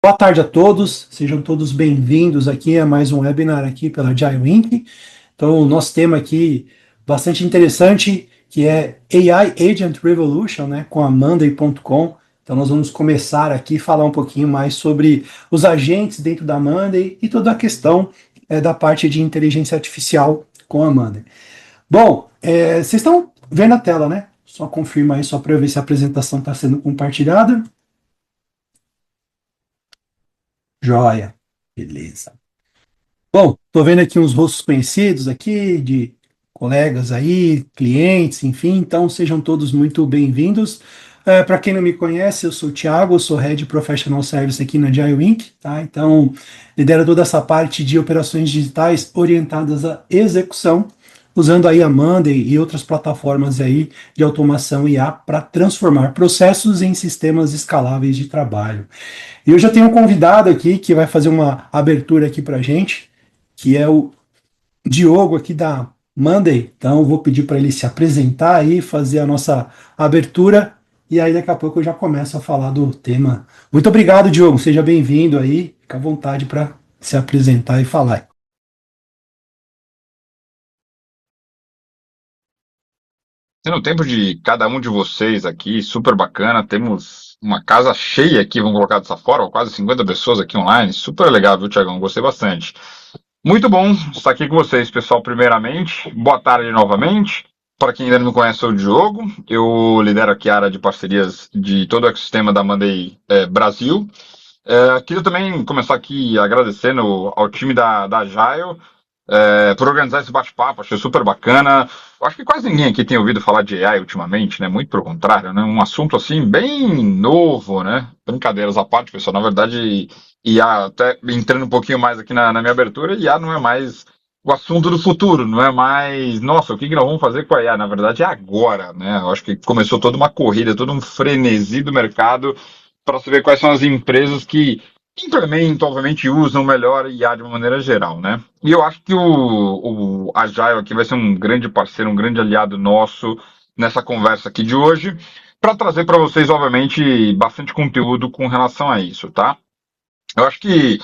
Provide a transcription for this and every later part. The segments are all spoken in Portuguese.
Boa tarde a todos, sejam todos bem-vindos aqui a mais um webinar aqui pela Agile Inc. Então, o nosso tema aqui bastante interessante, que é AI Agent Revolution, né, com a Monday.com. Então, nós vamos começar aqui a falar um pouquinho mais sobre os agentes dentro da Monday e toda a questão da parte de inteligência artificial com a Monday. Bom, vocês estão vendo a tela, né? Só confirma aí, só para eu ver se a apresentação está sendo compartilhada. Joia, beleza. Bom, estou vendo aqui uns rostos conhecidos aqui, de colegas aí, clientes, enfim, então sejam todos muito bem-vindos. Para quem não me conhece, eu sou o Thiago, eu sou Head Professional Service aqui na Agile Inc., tá? Então, lidero toda essa parte de operações digitais orientadas à execução, usando aí a Monday e outras plataformas aí de automação IA para transformar processos em sistemas escaláveis de trabalho. E eu já tenho um convidado aqui que vai fazer uma abertura aqui para a gente, que é o Diogo aqui da Monday. Então eu vou pedir para ele se apresentar aí, fazer a nossa abertura, e aí daqui a pouco eu já começo a falar do tema. Muito obrigado, Diogo. Seja bem-vindo aí. Fica à vontade para se apresentar e falar. Tendo tempo de cada um de vocês aqui, super bacana. Temos uma casa cheia aqui, vamos colocar dessa forma, quase 50 pessoas aqui online. Super legal, viu, Tiagão? Gostei bastante. Muito bom estar aqui com vocês, pessoal. Primeiramente, boa tarde novamente. Para quem ainda não me conhece, sou o Diogo. Eu lidero aqui a área de parcerias de todo o ecossistema da Monday Brasil. Queria também começar aqui agradecendo ao time da Agile por organizar esse bate-papo, achei super bacana. Eu acho que quase ninguém aqui tem ouvido falar de AI ultimamente, né? Muito pelo contrário, né? Um assunto assim bem novo, né? Brincadeiras à parte, pessoal. Na verdade, IA, até entrando um pouquinho mais aqui na minha abertura, IA não é mais o assunto do futuro, não é mais, nossa, o que nós vamos fazer com a IA? Na verdade, é agora, né? Eu acho que começou toda uma corrida, todo um frenesi do mercado para saber quais são as empresas que implementam, obviamente, usam melhor a IA de uma maneira geral, né? E eu acho que o Agile aqui vai ser um grande parceiro, um grande aliado nosso nessa conversa aqui de hoje, para trazer para vocês, obviamente, bastante conteúdo com relação a isso, tá? Eu acho que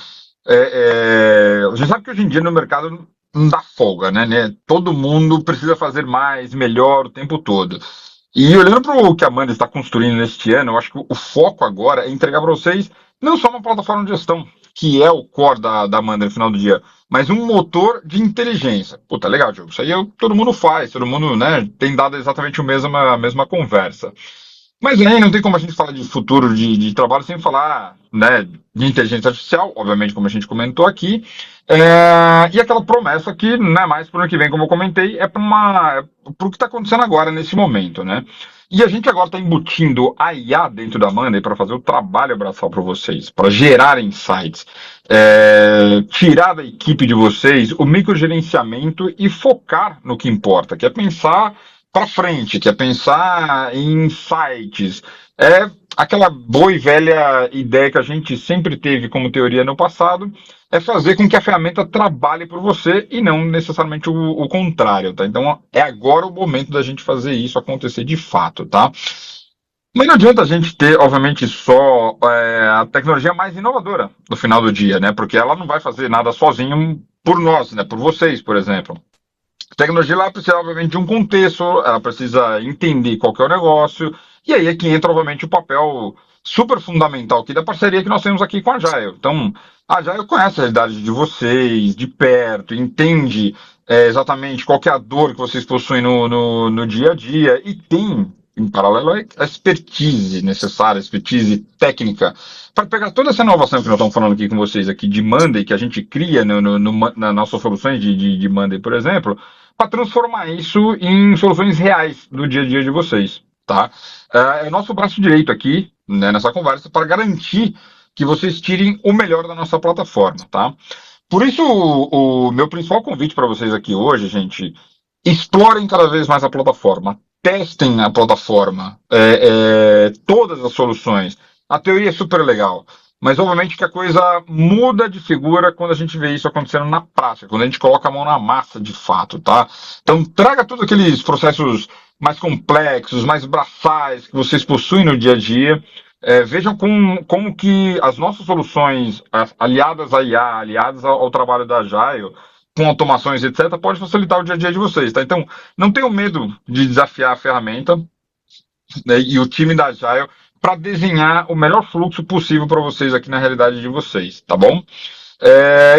a gente sabe que hoje em dia no mercado não dá folga, né? Todo mundo precisa fazer mais, melhor o tempo todo. E olhando para o que a Amanda está construindo neste ano, eu acho que o foco agora é entregar para vocês não só uma plataforma de gestão, que é o core da Amanda no final do dia, mas um motor de inteligência. Puta, legal, Diogo. Isso aí todo mundo faz, todo mundo, né, tem dado exatamente a mesma conversa. Mas aí não tem como a gente falar de futuro de trabalho sem falar, né, de inteligência artificial, obviamente, como a gente comentou aqui, e aquela promessa que não é mais para o ano que vem, como eu comentei, é para o que está acontecendo agora, nesse momento, né? E a gente agora está embutindo a IA dentro da Monday para fazer o trabalho braçal para vocês, para gerar insights, tirar da equipe de vocês o microgerenciamento e focar no que importa, que é pensar para frente, que é pensar em sites. É aquela boa e velha ideia que a gente sempre teve como teoria no passado, é fazer com que a ferramenta trabalhe por você e não necessariamente o contrário, tá? Então é agora o momento da gente fazer isso acontecer de fato, tá? Mas não adianta a gente ter, obviamente, só a tecnologia mais inovadora no final do dia, né? Porque ela não vai fazer nada sozinho por nós, né? Por vocês, por exemplo. A tecnologia ela precisa, obviamente, de um contexto, ela precisa entender qual que é o negócio, e aí é que entra, obviamente, o papel super fundamental aqui da parceria que nós temos aqui com a Agile. Então, a Agile conhece a realidade de vocês, de perto, entende exatamente qual que é a dor que vocês possuem no dia a dia, e tem, em paralelo, a expertise necessária, a expertise técnica, para pegar toda essa inovação que nós estamos falando aqui com vocês aqui de Monday, que a gente cria nas nossas soluções de Monday, por exemplo, para transformar isso em soluções reais do dia a dia de vocês, tá? É o nosso braço direito aqui, né, nessa conversa, para garantir que vocês tirem o melhor da nossa plataforma, tá? Por isso, o meu principal convite para vocês aqui hoje, gente, explorem cada vez mais a plataforma, testem a plataforma, todas as soluções. A teoria é super legal, mas obviamente que a coisa muda de figura quando a gente vê isso acontecendo na prática, quando a gente coloca a mão na massa de fato, tá? Então traga todos aqueles processos mais complexos, mais braçais que vocês possuem no dia a dia, vejam como que as nossas soluções, aliadas à IA, aliadas ao trabalho da Agile, com automações, etc., pode facilitar o dia a dia de vocês, tá? Então, não tenham medo de desafiar a ferramenta, né, e o time da Agile para desenhar o melhor fluxo possível para vocês aqui na realidade de vocês, tá bom?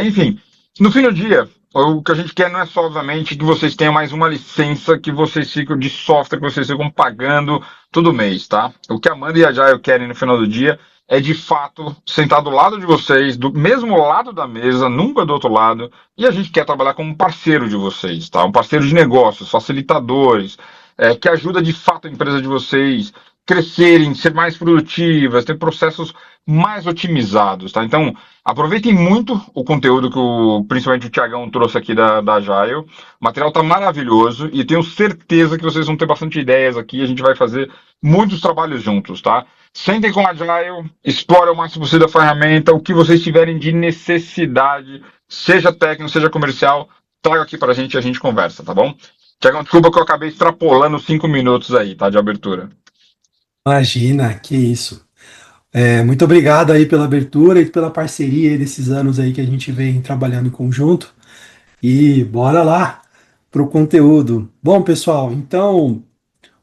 Enfim, no fim do dia, o que a gente quer não é só, obviamente, que vocês tenham mais uma licença que vocês ficam de software, que vocês ficam pagando todo mês, tá? O que a Amanda e a Jair querem no final do dia é, de fato, sentar do lado de vocês, do mesmo lado da mesa, nunca do outro lado, e a gente quer trabalhar como um parceiro de vocês, tá? Um parceiro de negócios, facilitadores, que ajuda, de fato, a empresa de vocês crescerem, ser mais produtivas, ter processos mais otimizados, tá? Então, aproveitem muito o conteúdo que principalmente o Thiagão trouxe aqui da Agile. O material está maravilhoso e tenho certeza que vocês vão ter bastante ideias aqui. A gente vai fazer muitos trabalhos juntos, tá? Sentem com a Agile, explorem o máximo possível a ferramenta, o que vocês tiverem de necessidade, seja técnico, seja comercial, traga aqui para a gente e a gente conversa, tá bom? Thiagão, desculpa que eu acabei extrapolando 5 minutos aí, tá? De abertura. Imagina, que isso. Muito obrigado aí pela abertura e pela parceria aí desses anos aí que a gente vem trabalhando em conjunto. E bora lá pro conteúdo. Bom, pessoal, então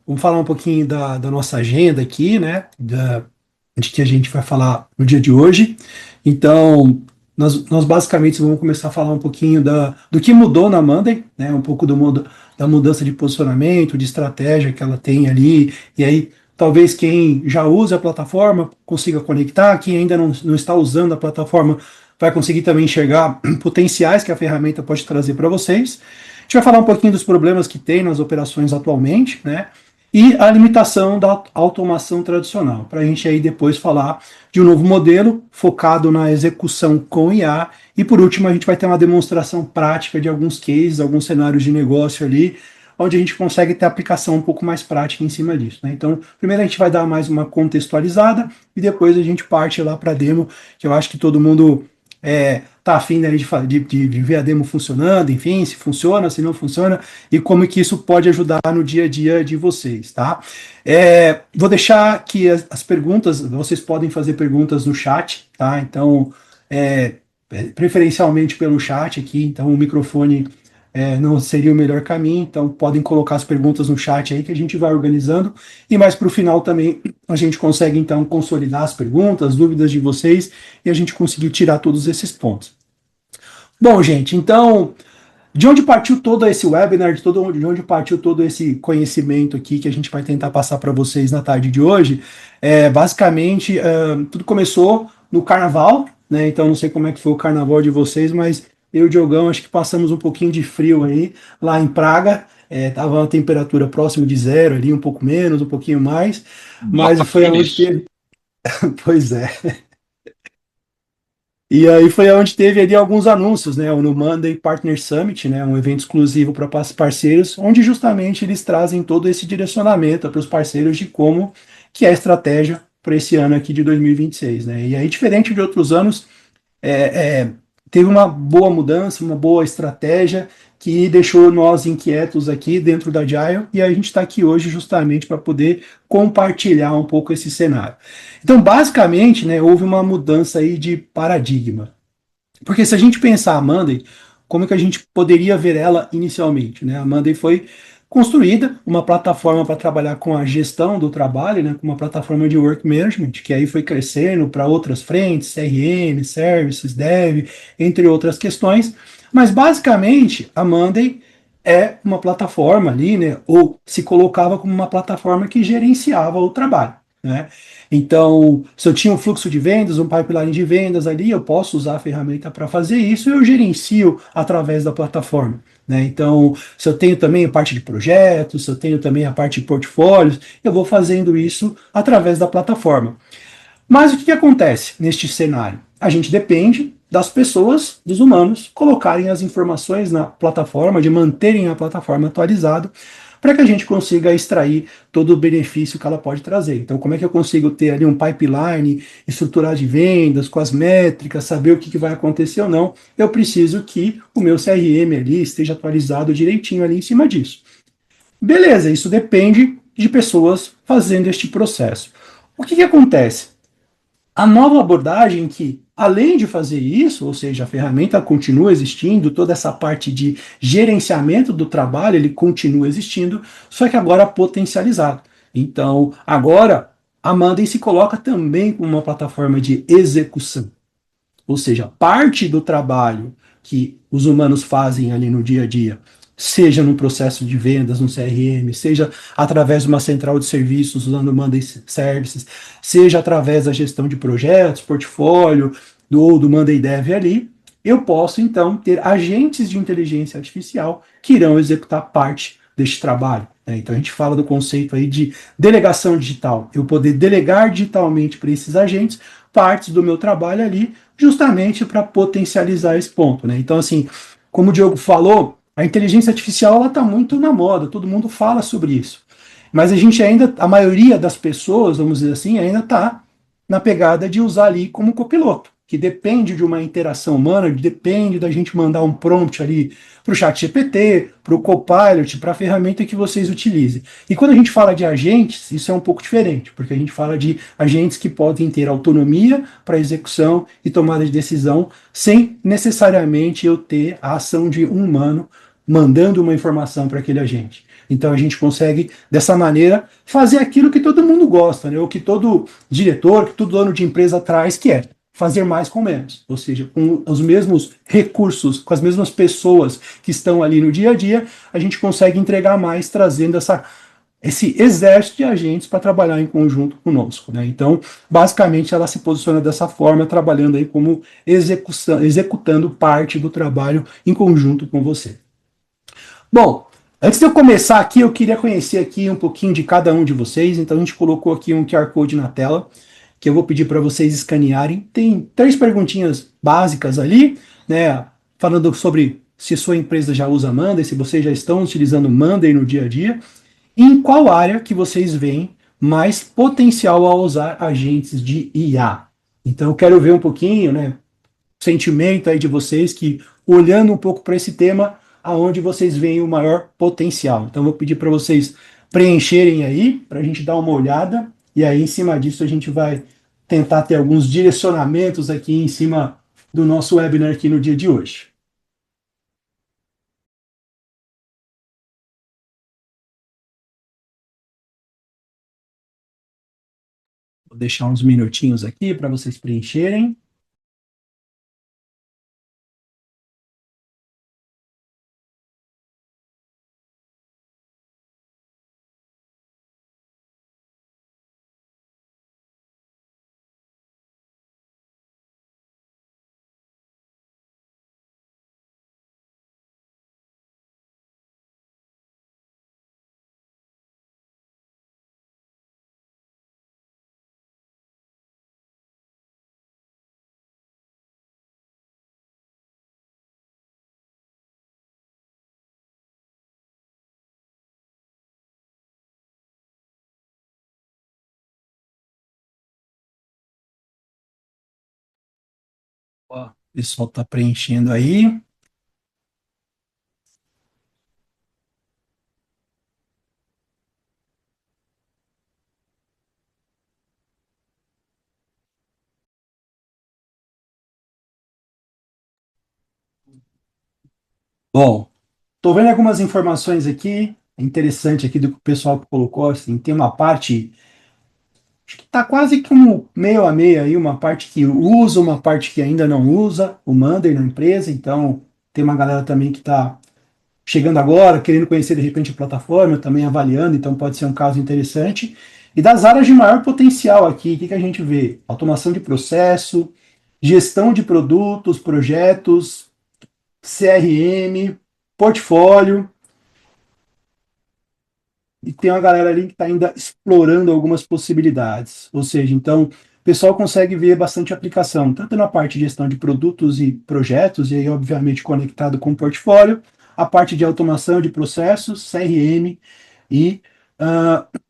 vamos falar um pouquinho da nossa agenda aqui, né? De que a gente vai falar no dia de hoje. Então, nós basicamente vamos começar a falar um pouquinho do que mudou na Monday, né? Um pouco da mudança de posicionamento, de estratégia que ela tem ali. E aí, talvez quem já usa a plataforma consiga conectar, quem ainda não está usando a plataforma vai conseguir também enxergar potenciais que a ferramenta pode trazer para vocês. A gente vai falar um pouquinho dos problemas que tem nas operações atualmente, né? E a limitação da automação tradicional, para a gente aí depois falar de um novo modelo focado na execução com IA, e por último a gente vai ter uma demonstração prática de alguns cases, alguns cenários de negócio ali, onde a gente consegue ter aplicação um pouco mais prática em cima disso, né? Então, primeiro a gente vai dar mais uma contextualizada e depois a gente parte lá para a demo, que eu acho que todo mundo tá afim, né, de ver a demo funcionando, enfim, se funciona, se não funciona, e como que isso pode ajudar no dia a dia de vocês, tá? Vou deixar que as perguntas, vocês podem fazer perguntas no chat, tá? Então, é, preferencialmente pelo chat aqui, então o microfone não seria o melhor caminho, então podem colocar as perguntas no chat aí que a gente vai organizando, e mais para o final também a gente consegue então consolidar as perguntas, as dúvidas de vocês, e a gente conseguir tirar todos esses pontos. Bom, gente, então, de onde partiu todo esse webinar, de onde partiu todo esse conhecimento aqui que a gente vai tentar passar para vocês na tarde de hoje? Basicamente, tudo começou no carnaval, né? Então, não sei como é que foi o carnaval de vocês, mas eu e o Diogão acho que passamos um pouquinho de frio aí, lá em Praga. Tava uma temperatura próxima de zero ali, um pouco menos, um pouquinho mais, mas Bota foi fé aonde nisso. teve. Pois é. E aí foi onde teve ali alguns anúncios, né? No Monday Partner Summit, né? Um evento exclusivo para parceiros, onde justamente eles trazem todo esse direcionamento para os parceiros de como que é a estratégia para esse ano aqui de 2026, né? E aí, diferente de outros anos, é, é, teve uma boa mudança, uma boa estratégia que deixou nós inquietos aqui dentro da Agile, e a gente está aqui hoje justamente para poder compartilhar um pouco esse cenário. Então, basicamente, né, houve uma mudança aí de paradigma. Porque se a gente pensar a Monday, como é que a gente poderia ver ela inicialmente? Né? A Monday foi construída uma plataforma para trabalhar com a gestão do trabalho, né, com uma plataforma de work management, que aí foi crescendo para outras frentes, CRM, services, dev, entre outras questões. Mas basicamente a Monday é uma plataforma ali, né, ou se colocava como uma plataforma que gerenciava o trabalho, né? Então, se eu tinha um fluxo de vendas, um pipeline de vendas ali, eu posso usar a ferramenta para fazer isso e eu gerencio através da plataforma, né? Então, se eu tenho também a parte de projetos, se eu tenho também a parte de portfólios, eu vou fazendo isso através da plataforma. Mas o que acontece neste cenário? A gente depende das pessoas, dos humanos, colocarem as informações na plataforma, de manterem a plataforma atualizada, para que a gente consiga extrair todo o benefício que ela pode trazer. Então, como é que eu consigo ter ali um pipeline, estruturar de vendas, com as métricas, saber o que vai acontecer ou não? Eu preciso que o meu CRM ali esteja atualizado direitinho ali em cima disso. Beleza, isso depende de pessoas fazendo este processo. O que acontece? A nova abordagem que, além de fazer isso, ou seja, a ferramenta continua existindo, toda essa parte de gerenciamento do trabalho, ele continua existindo, só que agora potencializado. Então, agora, a Monday se coloca também como uma plataforma de execução. Ou seja, parte do trabalho que os humanos fazem ali no dia a dia, seja no processo de vendas, no CRM, seja através de uma central de serviços usando o Monday Services, seja através da gestão de projetos, portfólio, do Monday Dev ali, eu posso então ter agentes de inteligência artificial que irão executar parte deste trabalho. Né? Então a gente fala do conceito aí de delegação digital, eu poder delegar digitalmente para esses agentes partes do meu trabalho ali, justamente para potencializar esse ponto, né? Então, assim, como o Diogo falou, a inteligência artificial ela está muito na moda, todo mundo fala sobre isso. Mas a gente ainda, a maioria das pessoas, vamos dizer assim, ainda está na pegada de usar ali como copiloto, que depende de uma interação humana, depende da gente mandar um prompt ali para o chat GPT, para o Copilot, para a ferramenta que vocês utilizem. E quando a gente fala de agentes, isso é um pouco diferente, porque a gente fala de agentes que podem ter autonomia para execução e tomada de decisão, sem necessariamente eu ter a ação de um humano mandando uma informação para aquele agente. Então a gente consegue, dessa maneira, fazer aquilo que todo mundo gosta, né? O que todo diretor, que todo dono de empresa traz, que é fazer mais com menos. Ou seja, com os mesmos recursos, com as mesmas pessoas que estão ali no dia a dia, a gente consegue entregar mais, trazendo esse exército de agentes para trabalhar em conjunto conosco. Né? Então, basicamente, ela se posiciona dessa forma, trabalhando aí como executando parte do trabalho em conjunto com você. Bom, antes de eu começar aqui, eu queria conhecer aqui um pouquinho de cada um de vocês. Então, a gente colocou aqui um QR Code na tela, que eu vou pedir para vocês escanearem. Tem 3 perguntinhas básicas ali, né? Falando sobre se sua empresa já usa Monday, se vocês já estão utilizando Monday no dia a dia, e em qual área que vocês veem mais potencial a usar agentes de IA. Então, eu quero ver um pouquinho, né, sentimento aí de vocês que, olhando um pouco para esse tema, aonde vocês veem o maior potencial. Então, vou pedir para vocês preencherem aí, para a gente dar uma olhada, e aí, em cima disso, a gente vai tentar ter alguns direcionamentos aqui em cima do nosso webinar aqui no dia de hoje. Vou deixar uns minutinhos aqui para vocês preencherem. Ó, o pessoal está preenchendo aí. Bom, estou vendo algumas informações aqui, é interessante aqui do que o pessoal colocou, assim, tem uma parte, acho que está quase que um meio a meio aí, uma parte que usa, uma parte que ainda não usa o Monday na empresa, então tem uma galera também que está chegando agora, querendo conhecer de repente a plataforma, também avaliando, então pode ser um caso interessante. E das áreas de maior potencial aqui, o que a gente vê? Automação de processo, gestão de produtos, projetos, CRM, portfólio, e tem uma galera ali que está ainda explorando algumas possibilidades. Ou seja, então, o pessoal consegue ver bastante aplicação, tanto na parte de gestão de produtos e projetos, e aí, obviamente, conectado com o portfólio, a parte de automação de processos, CRM e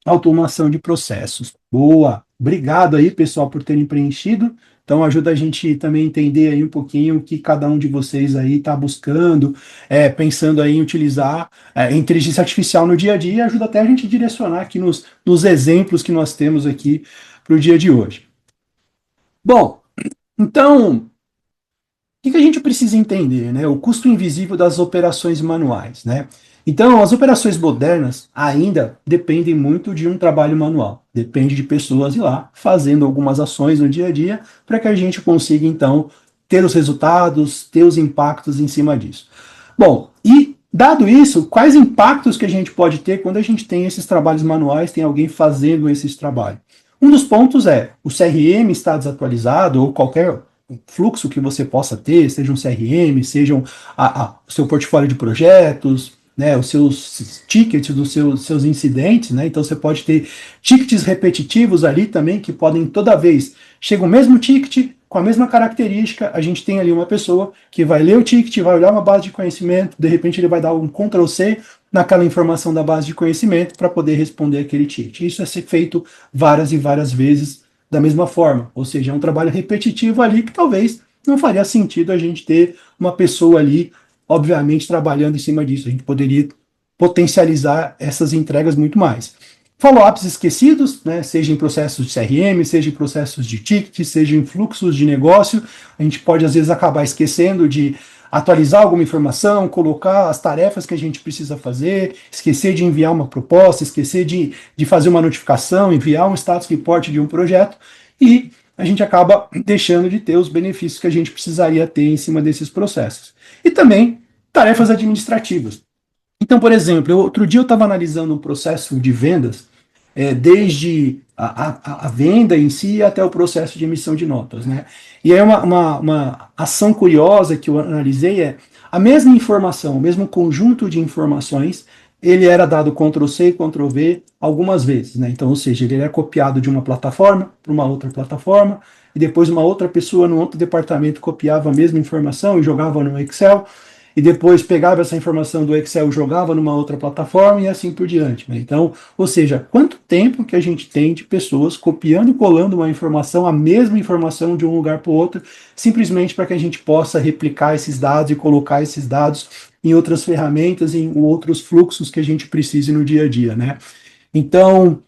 automação de processos. Boa! Obrigado aí, pessoal, por terem preenchido. Então, ajuda a gente também a entender aí um pouquinho o que cada um de vocês aí está buscando, pensando aí em utilizar inteligência artificial no dia a dia, ajuda até a gente a direcionar aqui nos exemplos que nós temos aqui para o dia de hoje. Bom, então, o que a gente precisa entender, né? O custo invisível das operações manuais, né? Então, as operações modernas ainda dependem muito de um trabalho manual. Depende de pessoas ir lá fazendo algumas ações no dia a dia para que a gente consiga, então, ter os resultados, ter os impactos em cima disso. Bom, e dado isso, quais impactos que a gente pode ter quando a gente tem esses trabalhos manuais, tem alguém fazendo esses trabalhos? Um dos pontos é o CRM está desatualizado ou qualquer fluxo que você possa ter, seja um CRM, sejam o seu portfólio de projetos, né, os seus tickets dos seus incidentes, né? Então você pode ter tickets repetitivos ali também que podem toda vez chega o mesmo ticket com a mesma característica, a gente tem ali uma pessoa que vai ler o ticket, vai olhar uma base de conhecimento, de repente ele vai dar um Ctrl C naquela informação da base de conhecimento para poder responder aquele ticket. Isso é ser feito várias e várias vezes da mesma forma, ou seja, é um trabalho repetitivo ali que talvez não faria sentido a gente ter uma pessoa ali, obviamente, trabalhando em cima disso. A gente poderia potencializar essas entregas muito mais. Follow-ups esquecidos, né, seja em processos de CRM, seja em processos de ticket, seja em fluxos de negócio, a gente pode às vezes acabar esquecendo de atualizar alguma informação, colocar as tarefas que a gente precisa fazer, esquecer de enviar uma proposta, esquecer de fazer uma notificação, enviar um status report de um projeto, e a gente acaba deixando de ter os benefícios que a gente precisaria ter em cima desses processos. E também tarefas administrativas. Então, por exemplo, outro dia eu estava analisando um processo de vendas, desde a venda em si até o processo de emissão de notas, né? E aí uma ação curiosa que eu analisei é a mesma informação, o mesmo conjunto de informações, ele era dado Ctrl+C, Ctrl+V algumas vezes, né? Então, ou seja, ele era copiado de uma plataforma para uma outra plataforma, e depois uma outra pessoa no outro departamento copiava a mesma informação e jogava no Excel, e depois pegava essa informação do Excel, jogava numa outra plataforma e assim por diante, né? Então, ou seja, quanto tempo que a gente tem de pessoas copiando e colando uma informação, a mesma informação de um lugar para o outro, simplesmente para que a gente possa replicar esses dados e colocar esses dados em outras ferramentas, em outros fluxos que a gente precise no dia a dia, né? Então,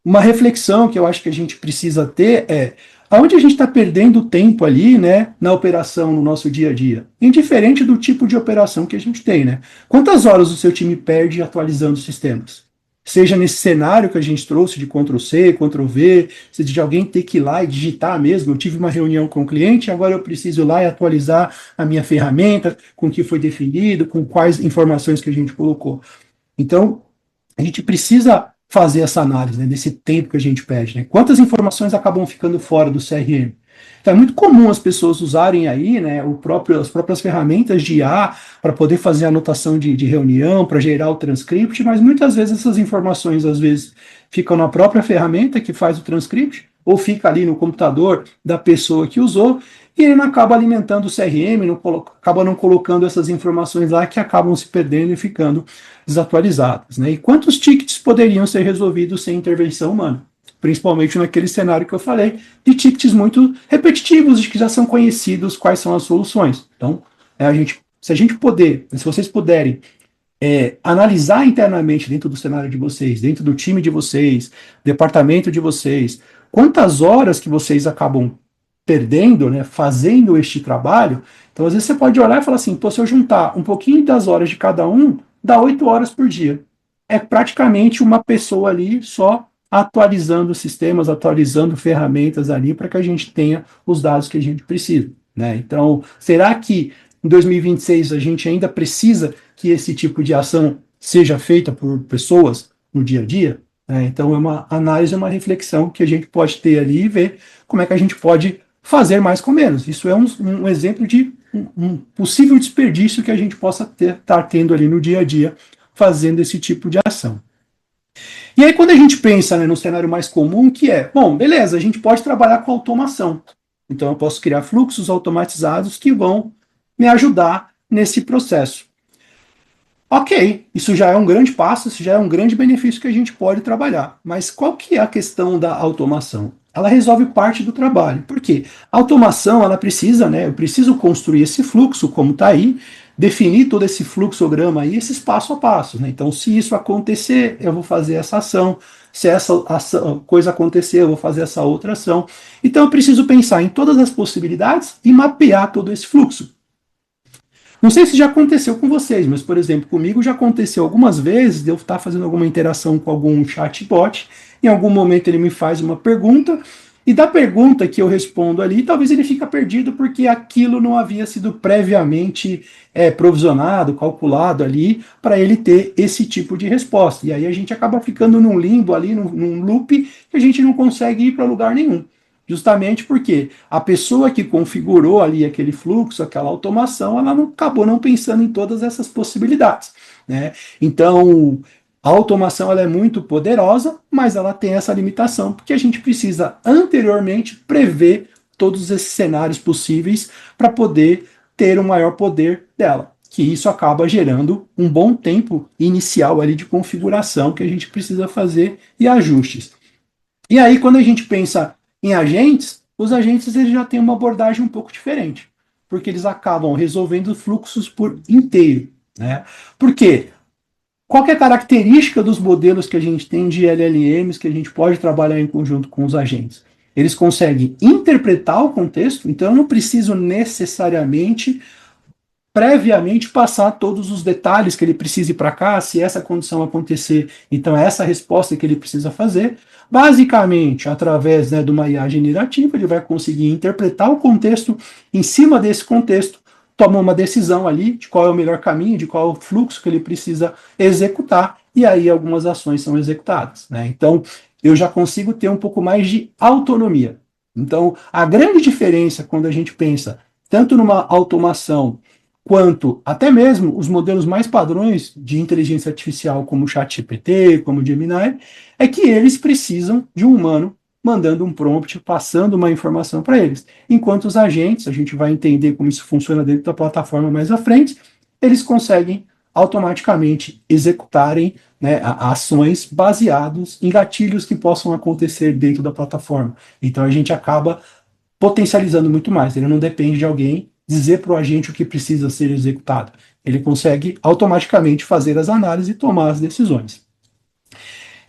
uma reflexão que eu acho que a gente precisa ter é aonde a gente está perdendo tempo ali, né, na operação, no nosso dia a dia, indiferente do tipo de operação que a gente tem, né? Quantas horas o seu time perde atualizando sistemas? Seja nesse cenário que a gente trouxe de Ctrl+C, Ctrl+V, seja de alguém ter que ir lá e digitar mesmo. Eu tive uma reunião com o cliente, agora eu preciso ir lá e atualizar a minha ferramenta, com o que foi definido, com quais informações que a gente colocou. Então, a gente precisa fazer essa análise, né, desse tempo que a gente perde, né? Quantas informações acabam ficando fora do CRM? Então é muito comum as pessoas usarem aí, né, as próprias ferramentas de IA para poder fazer anotação de reunião, para gerar o transcript, mas muitas vezes essas informações às vezes ficam na própria ferramenta que faz o transcript, ou fica ali no computador da pessoa que usou, e ele não acaba alimentando o CRM, acaba não colocando essas informações lá que acabam se perdendo e ficando desatualizadas, né? E quantos tickets poderiam ser resolvidos sem intervenção humana? Principalmente naquele cenário que eu falei, de tickets muito repetitivos, de que já são conhecidos quais são as soluções. Então, se a gente puder, se vocês puderem analisar internamente dentro do cenário de vocês, dentro do time de vocês, departamento de vocês, quantas horas que vocês acabam perdendo, né, fazendo este trabalho. Então, às vezes você pode olhar e falar assim, pô, se eu juntar um pouquinho das horas de cada um, dá 8 horas por dia. É praticamente uma pessoa ali só atualizando sistemas, atualizando ferramentas ali para que a gente tenha os dados que a gente precisa, né? Então, será que em 2026 a gente ainda precisa que esse tipo de ação seja feita por pessoas no dia a dia? Então, é uma análise, uma reflexão que a gente pode ter ali e ver como é que a gente pode fazer mais com menos. Isso é um exemplo de um possível desperdício que a gente possa estar tendo ali no dia a dia, fazendo esse tipo de ação. E aí, quando a gente pensa, né, no cenário mais comum, que é, bom, beleza, a gente pode trabalhar com automação. Então, eu posso criar fluxos automatizados que vão me ajudar nesse processo. Ok, isso já é um grande passo, isso já é um grande benefício que a gente pode trabalhar. Mas qual que é a questão da automação? Ela resolve parte do trabalho. Por quê? A automação, ela precisa, né? Eu preciso construir esse fluxo, como está aí, definir todo esse fluxograma aí, esses passo a passo, né? Então, se isso acontecer, eu vou fazer essa ação. se coisa acontecer, eu vou fazer essa outra ação. Então eu preciso pensar em todas as possibilidades e mapear todo esse fluxo. Não sei se já aconteceu com vocês, mas, por exemplo, comigo já aconteceu algumas vezes de eu estar fazendo alguma interação com algum chatbot, em algum momento ele me faz uma pergunta, e da pergunta que eu respondo ali, talvez ele fica perdido porque aquilo não havia sido previamente provisionado, calculado ali, para ele ter esse tipo de resposta. E aí a gente acaba ficando num limbo ali, num loop, que a gente não consegue ir para lugar nenhum. Justamente porque a pessoa que configurou ali aquele fluxo, aquela automação, ela não, acabou não pensando em todas essas possibilidades, né? Então, a automação ela é muito poderosa, mas ela tem essa limitação, porque a gente precisa anteriormente prever todos esses cenários possíveis para poder ter o maior poder dela. Que isso acaba gerando um bom tempo inicial ali de configuração que a gente precisa fazer e ajustes. E aí, quando a gente pensa em agentes, os agentes eles já têm uma abordagem um pouco diferente, porque eles acabam resolvendo fluxos por inteiro, né? Por quê? Qual que é a característica dos modelos que a gente tem de LLMs que a gente pode trabalhar em conjunto com os agentes? Eles conseguem interpretar o contexto, então eu não preciso necessariamente previamente passar todos os detalhes que ele precisa ir para cá, se essa condição acontecer, então é essa resposta que ele precisa fazer. Basicamente, através, né, de uma IA generativa, ele vai conseguir interpretar o contexto, em cima desse contexto, toma uma decisão ali de qual é o melhor caminho, de qual é o fluxo que ele precisa executar, e aí algumas ações são executadas, né? Então, eu já consigo ter um pouco mais de autonomia. Então, a grande diferença quando a gente pensa tanto numa automação quanto até mesmo os modelos mais padrões de inteligência artificial, como o ChatGPT, como o Gemini, é que eles precisam de um humano mandando um prompt, passando uma informação para eles. Enquanto os agentes, a gente vai entender como isso funciona dentro da plataforma mais à frente, eles conseguem automaticamente executarem, né, ações baseadas em gatilhos que possam acontecer dentro da plataforma. Então a gente acaba potencializando muito mais. Ele não depende de alguém dizer para o agente o que precisa ser executado. Ele consegue automaticamente fazer as análises e tomar as decisões.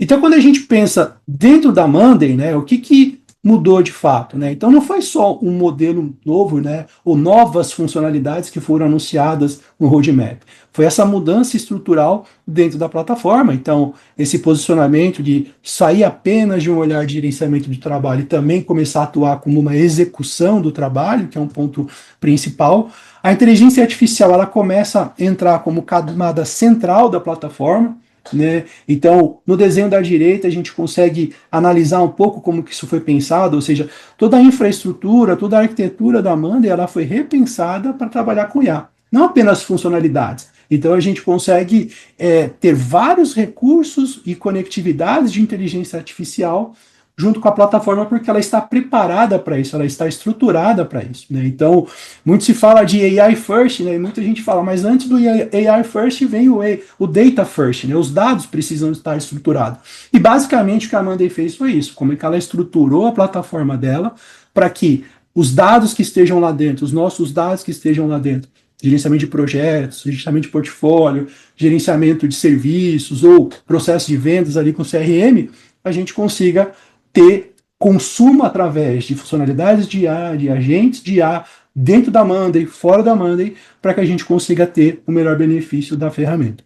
Então, quando a gente pensa dentro da Monday, né, o que mudou de fato, né? Então, não foi só um modelo novo, né, ou novas funcionalidades que foram anunciadas no roadmap. Foi essa mudança estrutural dentro da plataforma. Então, esse posicionamento de sair apenas de um olhar de gerenciamento de trabalho e também começar a atuar como uma execução do trabalho, que é um ponto principal. A inteligência artificial ela começa a entrar como camada central da plataforma. Né? Então, no desenho da direita, a gente consegue analisar um pouco como que isso foi pensado, ou seja, toda a infraestrutura, toda a arquitetura da Amanda, ela foi repensada para trabalhar com IA, não apenas funcionalidades. Então, a gente consegue ter vários recursos e conectividades de inteligência artificial junto com a plataforma, porque ela está preparada para isso, ela está estruturada para isso. Né? Então, muito se fala de AI first, né? E muita gente fala, mas antes do AI first vem o data first, né? Os dados precisam estar estruturados. E basicamente o que a Monday fez foi isso, como é que ela estruturou a plataforma dela para que os dados que estejam lá dentro, os nossos dados que estejam lá dentro, gerenciamento de projetos, gerenciamento de portfólio, gerenciamento de serviços ou processo de vendas ali com CRM, a gente consiga ter consumo através de funcionalidades de IA, de agentes de IA, dentro da Monday, fora da Monday, para que a gente consiga ter o melhor benefício da ferramenta.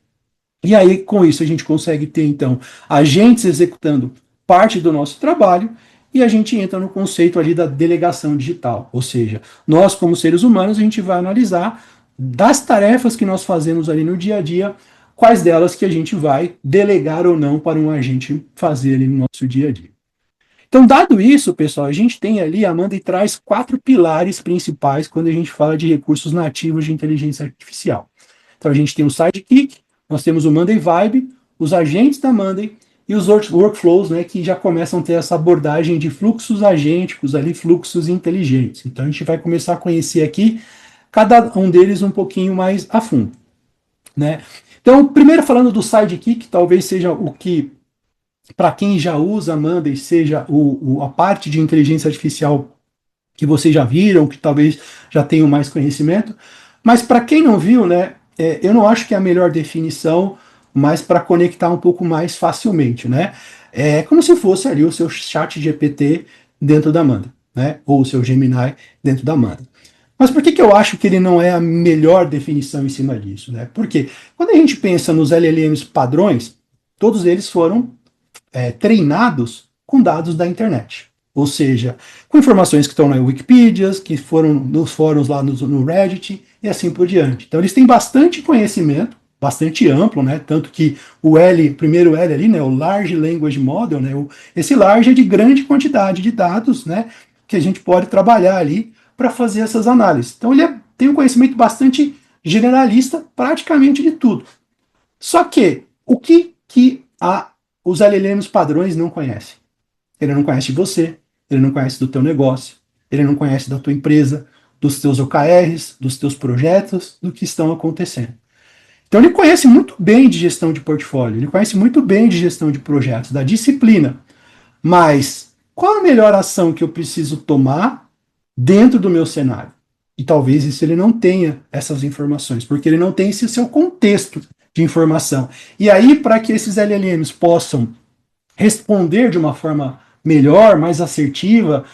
E aí, com isso, a gente consegue ter, então, agentes executando parte do nosso trabalho e a gente entra no conceito ali da delegação digital. Ou seja, nós, como seres humanos, a gente vai analisar das tarefas que nós fazemos ali no dia a dia, quais delas que a gente vai delegar ou não para um agente fazer ali no nosso dia a dia. Então, dado isso, pessoal, a gente tem ali, a Amanda traz 4 pilares principais quando a gente fala de recursos nativos de inteligência artificial. Então, a gente tem o Sidekick, nós temos o Monday Vibe, os agentes da Monday e os workflows, né, que já começam a ter essa abordagem de fluxos agênticos, ali, fluxos inteligentes. Então, a gente vai começar a conhecer aqui cada um deles um pouquinho mais a fundo. Né? Então, primeiro falando do Sidekick, talvez seja o que para quem já usa Monday, seja a parte de inteligência artificial que vocês já viram, que talvez já tenham mais conhecimento, mas para quem não viu, né, eu não acho que é a melhor definição mas para conectar um pouco mais facilmente, né? É como se fosse ali o seu chat GPT dentro da Amanda, né? Ou o seu Gemini dentro da Amanda. Mas por que eu acho que ele não é a melhor definição em cima disso, né? Porque quando a gente pensa nos LLMs padrões, todos eles foram treinados com dados da internet. Ou seja, com informações que estão na Wikipedia, que foram nos fóruns lá no Reddit e assim por diante. Então eles têm bastante conhecimento, bastante amplo, né? Tanto que o L, primeiro L ali, né? O Large Language Model, né? Esse large é de grande quantidade de dados, né? Que a gente pode trabalhar ali para fazer essas análises. Então ele tem um conhecimento bastante generalista, praticamente de tudo. Só que o que os LLMs padrões não conhecem? Ele não conhece de você, ele não conhece do teu negócio, ele não conhece da tua empresa, dos teus OKRs, dos teus projetos, do que estão acontecendo. Então ele conhece muito bem de gestão de portfólio, ele conhece muito bem de gestão de projetos, da disciplina. Mas qual a melhor ação que eu preciso tomar dentro do meu cenário? E talvez isso ele não tenha essas informações, porque ele não tem esse seu contexto de informação. E aí, para que esses LLMs possam responder de uma forma melhor, mais assertiva,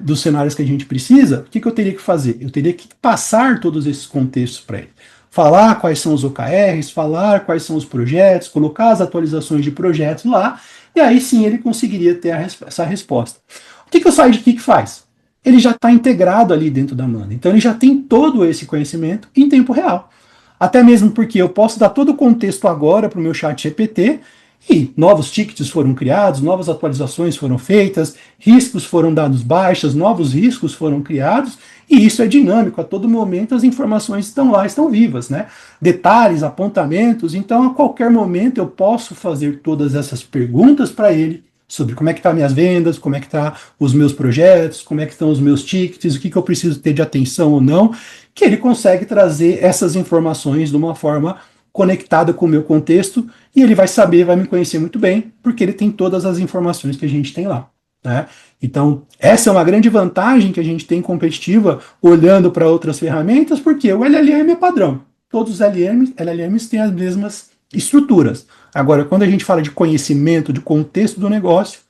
dos cenários que a gente precisa, o que eu teria que fazer? Eu teria que passar todos esses contextos para ele. Falar quais são os OKRs, falar quais são os projetos, colocar as atualizações de projetos lá, e aí sim ele conseguiria ter essa resposta. O que o Sidekick faz? Ele já está integrado ali dentro da Amanda, então ele já tem todo esse conhecimento em tempo real. Até mesmo porque eu posso dar todo o contexto agora para o meu chat GPT e novos tickets foram criados, novas atualizações foram feitas, riscos foram dados baixas, novos riscos foram criados, e isso é dinâmico, a todo momento as informações estão lá, estão vivas, né? Detalhes, apontamentos, então a qualquer momento eu posso fazer todas essas perguntas para ele sobre como é que estão minhas vendas, como é que estão os meus projetos, como é que estão os meus tickets, o que eu preciso ter de atenção ou não, que ele consegue trazer essas informações de uma forma conectada com o meu contexto e ele vai saber, vai me conhecer muito bem, porque ele tem todas as informações que a gente tem lá. Né? Então, essa é uma grande vantagem que a gente tem competitiva olhando para outras ferramentas, porque o LLM é padrão. Todos os LLMs têm as mesmas estruturas. Agora, quando a gente fala de conhecimento, de contexto do negócio,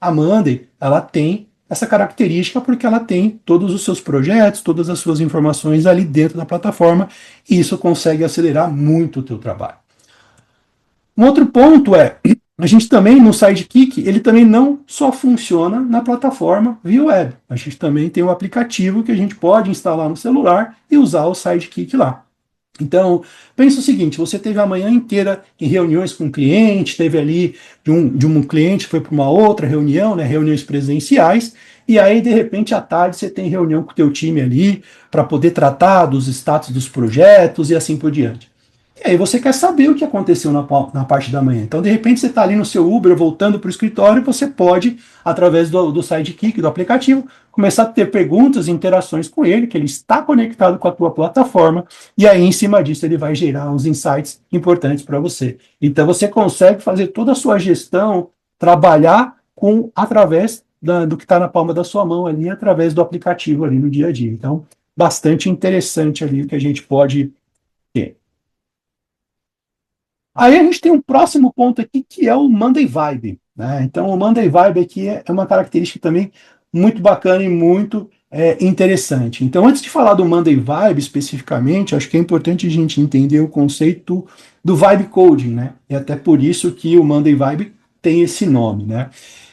a Monday, ela tem essa característica porque ela tem todos os seus projetos, todas as suas informações ali dentro da plataforma e isso consegue acelerar muito o teu trabalho. Um outro ponto é, a gente também no Sidekick, ele também não só funciona na plataforma via web. A gente também tem um aplicativo que a gente pode instalar no celular e usar o Sidekick lá. Então, pensa o seguinte, você teve a manhã inteira em reuniões com cliente, teve ali de um cliente, foi para uma outra reunião, né, reuniões presenciais, e aí, de repente, à tarde você tem reunião com o teu time ali para poder tratar dos status dos projetos e assim por diante. E aí você quer saber o que aconteceu na parte da manhã. Então, de repente, você está ali no seu Uber voltando para o escritório, você pode, através do Sidekick, do aplicativo, começar a ter perguntas e interações com ele, que ele está conectado com a tua plataforma, e aí, em cima disso, ele vai gerar uns insights importantes para você. Então, você consegue fazer toda a sua gestão, trabalhar através do que está na palma da sua mão ali, através do aplicativo ali no dia a dia. Então, bastante interessante ali o que a gente pode ter. Aí a gente tem um próximo ponto aqui que é o Monday Vibe. Né? Então, o Monday Vibe aqui é uma característica também muito bacana e muito interessante. Então, antes de falar do Monday Vibe especificamente, acho que é importante a gente entender o conceito do Vibe Coding, né? E até por isso que o Monday Vibe tem esse nome, né?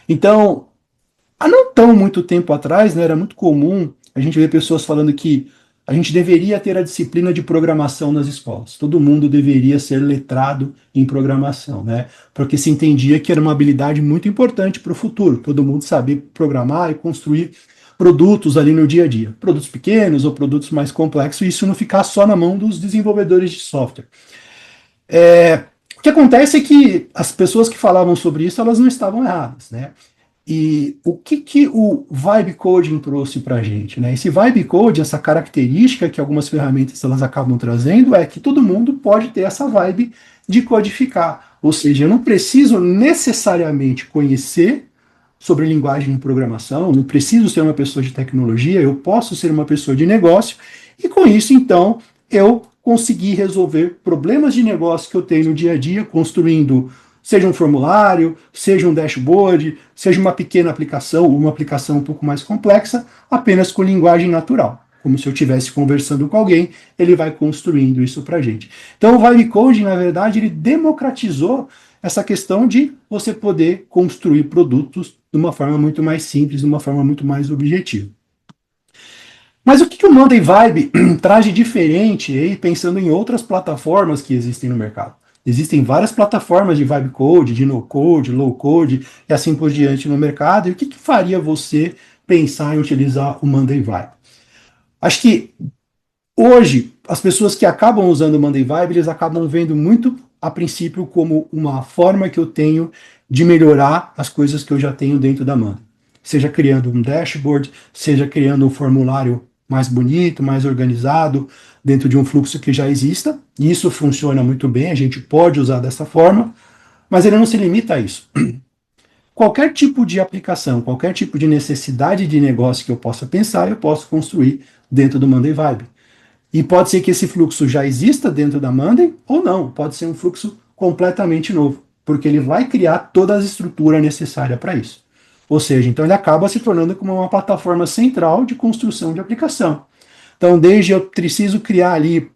Então, há não tão muito tempo atrás, né, era muito comum a gente ver pessoas falando que a gente deveria ter a disciplina de programação nas escolas. Todo mundo deveria ser letrado em programação, né? Porque se entendia que era uma habilidade muito importante para o futuro. Todo mundo saber programar e construir produtos ali no dia a dia. Produtos pequenos ou produtos mais complexos, e isso não ficar só na mão dos desenvolvedores de software. O que acontece é que as pessoas que falavam sobre isso, elas não estavam erradas, né? E o que o Vibe Coding trouxe para a gente? Né? Esse Vibe Coding, essa característica que algumas ferramentas elas acabam trazendo é que todo mundo pode ter essa vibe de codificar. Ou seja, eu não preciso necessariamente conhecer sobre linguagem de programação, não preciso ser uma pessoa de tecnologia, eu posso ser uma pessoa de negócio, e com isso, então, eu conseguir resolver problemas de negócio que eu tenho no dia a dia, construindo, seja um formulário, seja um dashboard, seja uma pequena aplicação, uma aplicação um pouco mais complexa, apenas com linguagem natural. Como se eu estivesse conversando com alguém, ele vai construindo isso para a gente. Então, o Vibe Coding, na verdade, ele democratizou essa questão de você poder construir produtos de uma forma muito mais simples, de uma forma muito mais objetiva. Mas o que o Monday Vibe traz de diferente aí, pensando em outras plataformas que existem no mercado? Existem várias plataformas de Vibe Code, de No Code, Low Code e assim por diante no mercado. E o que faria você pensar em utilizar o Monday Vibe? Acho que hoje, as pessoas que acabam usando o Monday Vibe, eles acabam vendo muito, a princípio, como uma forma que eu tenho de melhorar as coisas que eu já tenho dentro da Monday. Seja criando um dashboard, seja criando um formulário mais bonito, mais organizado, dentro de um fluxo que já exista. E isso funciona muito bem, a gente pode usar dessa forma, mas ele não se limita a isso. Qualquer tipo de aplicação, qualquer tipo de necessidade de negócio que eu possa pensar, eu posso construir dentro do Monday Vibe. E pode ser que esse fluxo já exista dentro da Monday ou não, pode ser um fluxo completamente novo, porque ele vai criar toda a estrutura necessária para isso. Ou seja, então ele acaba se tornando como uma plataforma central de construção de aplicação. Então, desde eu preciso criar ali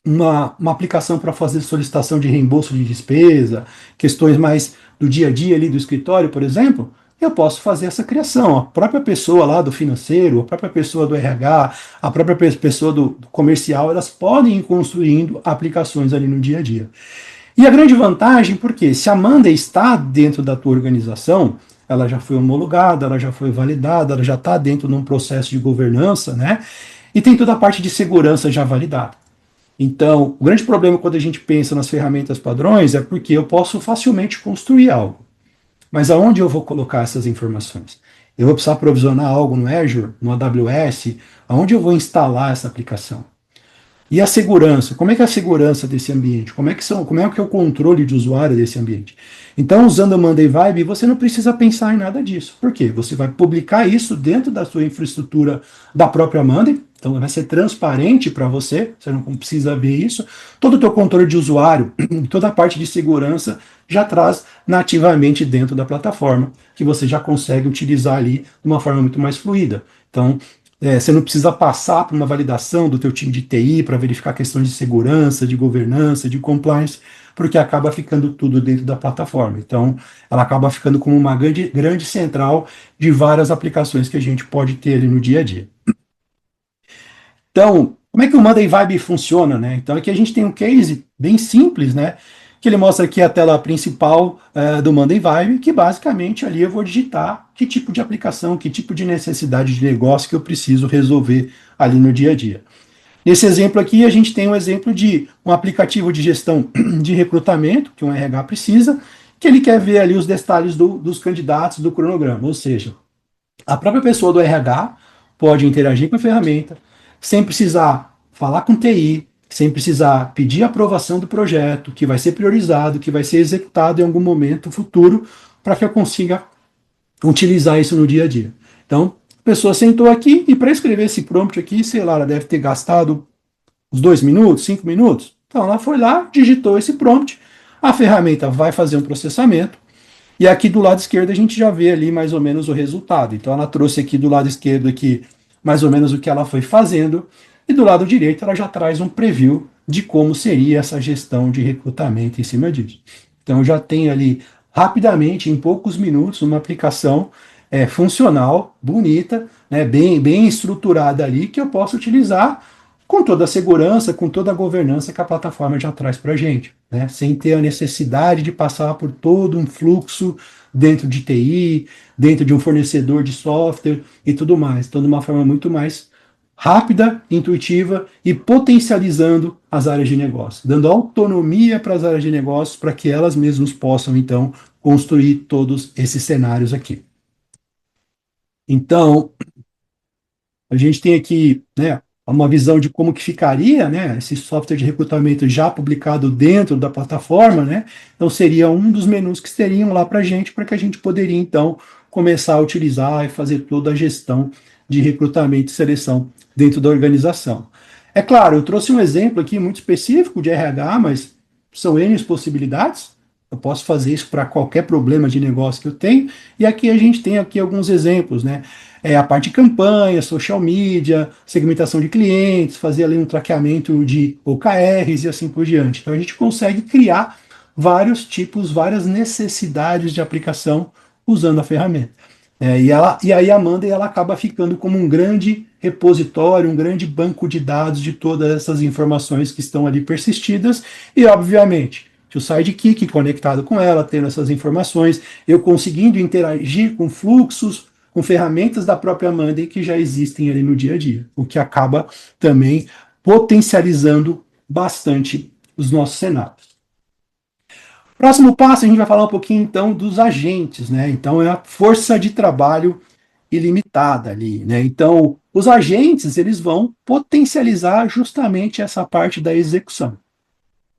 uma aplicação para fazer solicitação de reembolso de despesa, questões mais do dia a dia ali do escritório, por exemplo, eu posso fazer essa criação. A própria pessoa lá do financeiro, a própria pessoa do RH, a própria pessoa do comercial, elas podem ir construindo aplicações ali no dia a dia. E a grande vantagem, porque se a Amanda está dentro da tua organização, ela já foi homologada, ela já foi validada, ela já está dentro de um processo de governança, né? E tem toda a parte de segurança já validada. Então, o grande problema quando a gente pensa nas ferramentas padrões é porque eu posso facilmente construir algo. Mas aonde eu vou colocar essas informações? Eu vou precisar provisionar algo no Azure, no AWS, aonde eu vou instalar essa aplicação? E a segurança? Como é que é a segurança desse ambiente? Como é que é o controle de usuário desse ambiente? Então, usando a Monday Vibe, você não precisa pensar em nada disso. Por quê? Você vai publicar isso dentro da sua infraestrutura da própria Monday, então vai ser transparente para você, você não precisa ver isso. Todo o teu controle de usuário, toda a parte de segurança já traz nativamente dentro da plataforma, que você já consegue utilizar ali de uma forma muito mais fluida. Então, você não precisa passar por uma validação do teu time de TI para verificar questões de segurança, de governança, de compliance, porque acaba ficando tudo dentro da plataforma. Então, ela acaba ficando como uma grande central de várias aplicações que a gente pode ter ali no dia a dia. Então, como é que o Monday Vibe funciona, né? Então, aqui a gente tem um case bem simples, né? Que ele mostra aqui a tela principal do Monday Vibe, que basicamente ali eu vou digitar que tipo de aplicação, que tipo de necessidade de negócio que eu preciso resolver ali no dia a dia. Nesse exemplo aqui, a gente tem um exemplo de um aplicativo de gestão de recrutamento, que um RH precisa, que ele quer ver ali os detalhes dos candidatos do cronograma, ou seja, a própria pessoa do RH pode interagir com a ferramenta sem precisar falar com TI, sem precisar pedir aprovação do projeto, que vai ser priorizado, que vai ser executado em algum momento futuro, para que eu consiga utilizar isso no dia a dia. Então, a pessoa sentou aqui e para escrever esse prompt aqui, sei lá, ela deve ter gastado uns 2 minutos, 5 minutos. Então, ela foi lá, digitou esse prompt, a ferramenta vai fazer um processamento, e aqui do lado esquerdo a gente já vê ali mais ou menos o resultado. Então ela trouxe aqui do lado esquerdo aqui mais ou menos o que ela foi fazendo e do lado direito ela já traz um preview de como seria essa gestão de recrutamento em cima disso. Então já tem ali rapidamente, em poucos minutos, uma aplicação funcional, bonita, né, bem estruturada ali que eu posso utilizar com toda a segurança, com toda a governança que a plataforma já traz para a gente, né? Sem ter a necessidade de passar por todo um fluxo dentro de TI, dentro de um fornecedor de software e tudo mais. Então, de uma forma muito mais rápida, intuitiva e potencializando as áreas de negócio, dando autonomia para as áreas de negócio para que elas mesmas possam, então, construir todos esses cenários aqui. Então, a gente tem aqui, né, uma visão de como que ficaria, né, esse software de recrutamento já publicado dentro da plataforma, né? Então seria um dos menus que teriam lá para que a gente poderia então começar a utilizar e fazer toda a gestão de recrutamento e seleção dentro da organização. É claro, eu trouxe um exemplo aqui muito específico de RH, mas são N possibilidades. Eu posso fazer isso para qualquer problema de negócio que eu tenho. E aqui a gente tem aqui alguns exemplos, né? A parte de campanha, social media, segmentação de clientes, fazer ali um traqueamento de OKRs e assim por diante. Então a gente consegue criar vários tipos, várias necessidades de aplicação usando a ferramenta. E aí a Monday ela acaba ficando como um grande repositório, um grande banco de dados de todas essas informações que estão ali persistidas, e obviamente, se o Sidekick conectado com ela, tendo essas informações, eu conseguindo interagir com fluxos, com ferramentas da própria Monday que já existem ali no dia a dia, o que acaba também potencializando bastante os nossos cenários. Próximo passo, a gente vai falar um pouquinho então dos agentes, né? Então é a força de trabalho ilimitada ali, né? Então, os agentes, eles vão potencializar justamente essa parte da execução.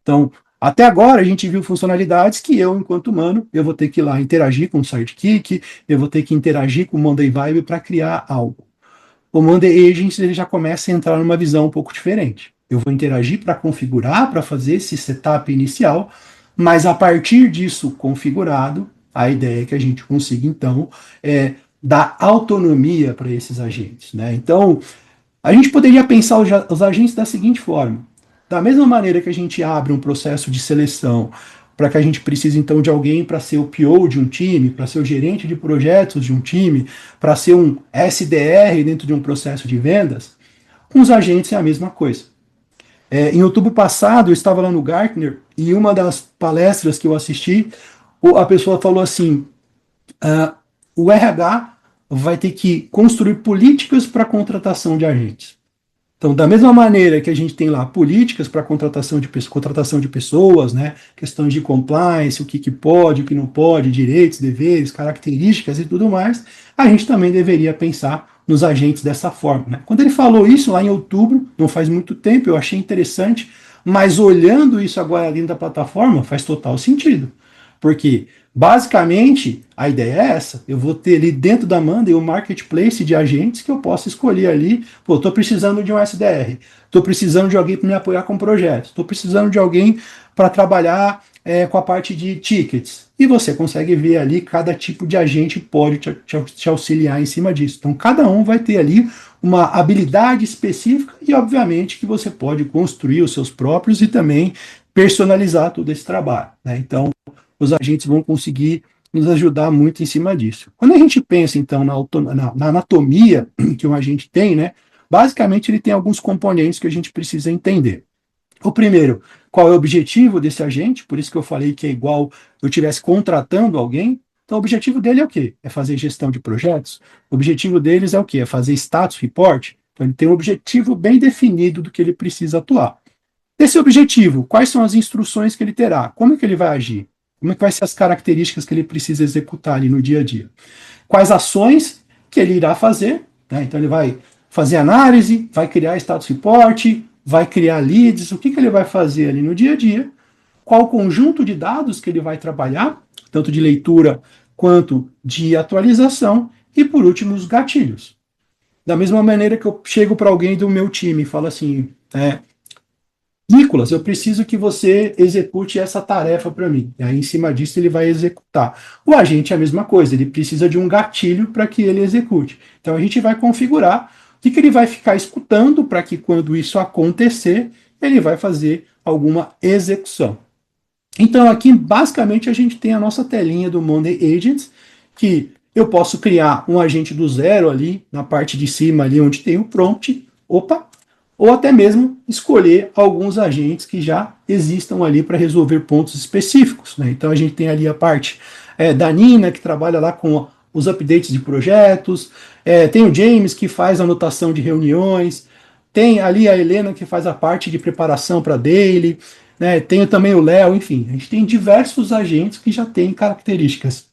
Então, até agora a gente viu funcionalidades que eu, enquanto humano, eu vou ter que ir lá interagir com o Sidekick, eu vou ter que interagir com o Monday Vibe para criar algo. O Monday Agents ele já começa a entrar numa visão um pouco diferente. Eu vou interagir para configurar, para fazer esse setup inicial, mas a partir disso configurado, a ideia é que a gente consiga, então, dar autonomia para esses agentes. Né? Então, a gente poderia pensar os agentes da seguinte forma: da mesma maneira que a gente abre um processo de seleção para que a gente precise então de alguém para ser o PO de um time, para ser o gerente de projetos de um time, para ser um SDR dentro de um processo de vendas, com os agentes é a mesma coisa. Em outubro passado, eu estava lá no Gartner e uma das palestras que eu assisti, a pessoa falou assim: o RH vai ter que construir políticas para a contratação de agentes. Então, da mesma maneira que a gente tem lá políticas para contratação de pessoas, né, questões de compliance, o que, que pode, o que não pode, direitos, deveres, características e tudo mais, a gente também deveria pensar nos agentes dessa forma. Né? Quando ele falou isso lá em outubro, não faz muito tempo, eu achei interessante, mas olhando isso agora dentro da plataforma, faz total sentido. Porque, basicamente, a ideia é essa. Eu vou ter ali dentro da Monday um marketplace de agentes que eu posso escolher ali. Pô, estou precisando de um SDR. Estou precisando de alguém para me apoiar com projetos. Estou precisando de alguém para trabalhar com a parte de tickets. E você consegue ver ali cada tipo de agente pode te auxiliar em cima disso. Então, cada um vai ter ali uma habilidade específica e, obviamente, que você pode construir os seus próprios e também personalizar todo esse trabalho. Né? Então, os agentes vão conseguir nos ajudar muito em cima disso. Quando a gente pensa, então, na anatomia que um agente tem, né, basicamente ele tem alguns componentes que a gente precisa entender. O primeiro, qual é o objetivo desse agente? Por isso que eu falei que é igual eu estivesse contratando alguém. Então, o objetivo dele é o quê? É fazer gestão de projetos. O objetivo deles é o quê? É fazer status report. Então, ele tem um objetivo bem definido do que ele precisa atuar. Desse objetivo, quais são as instruções que ele terá? Como é que ele vai agir? Como é que vai ser as características que ele precisa executar ali no dia a dia? Quais ações que ele irá fazer? Né? Então ele vai fazer análise, vai criar status report, vai criar leads, o que, que ele vai fazer ali no dia a dia? Qual o conjunto de dados que ele vai trabalhar, tanto de leitura quanto de atualização, e por último os gatilhos. Da mesma maneira que eu chego para alguém do meu time e falo assim, Nicolas, eu preciso que você execute essa tarefa para mim. E aí, em cima disso, ele vai executar. O agente é a mesma coisa, ele precisa de um gatilho para que ele execute. Então, a gente vai configurar o que ele vai ficar escutando para que, quando isso acontecer, ele vai fazer alguma execução. Então, aqui, basicamente, a gente tem a nossa telinha do Monday Agents, que eu posso criar um agente do zero ali, na parte de cima, ali onde tem o prompt. Opa, ou até mesmo escolher alguns agentes que já existam ali para resolver pontos específicos. Né? Então a gente tem ali a parte da Nina, que trabalha lá com os updates de projetos, tem o James, que faz anotação de reuniões, tem ali a Helena, que faz a parte de preparação para daily, né? Tem também o Léo, enfim, a gente tem diversos agentes que já têm características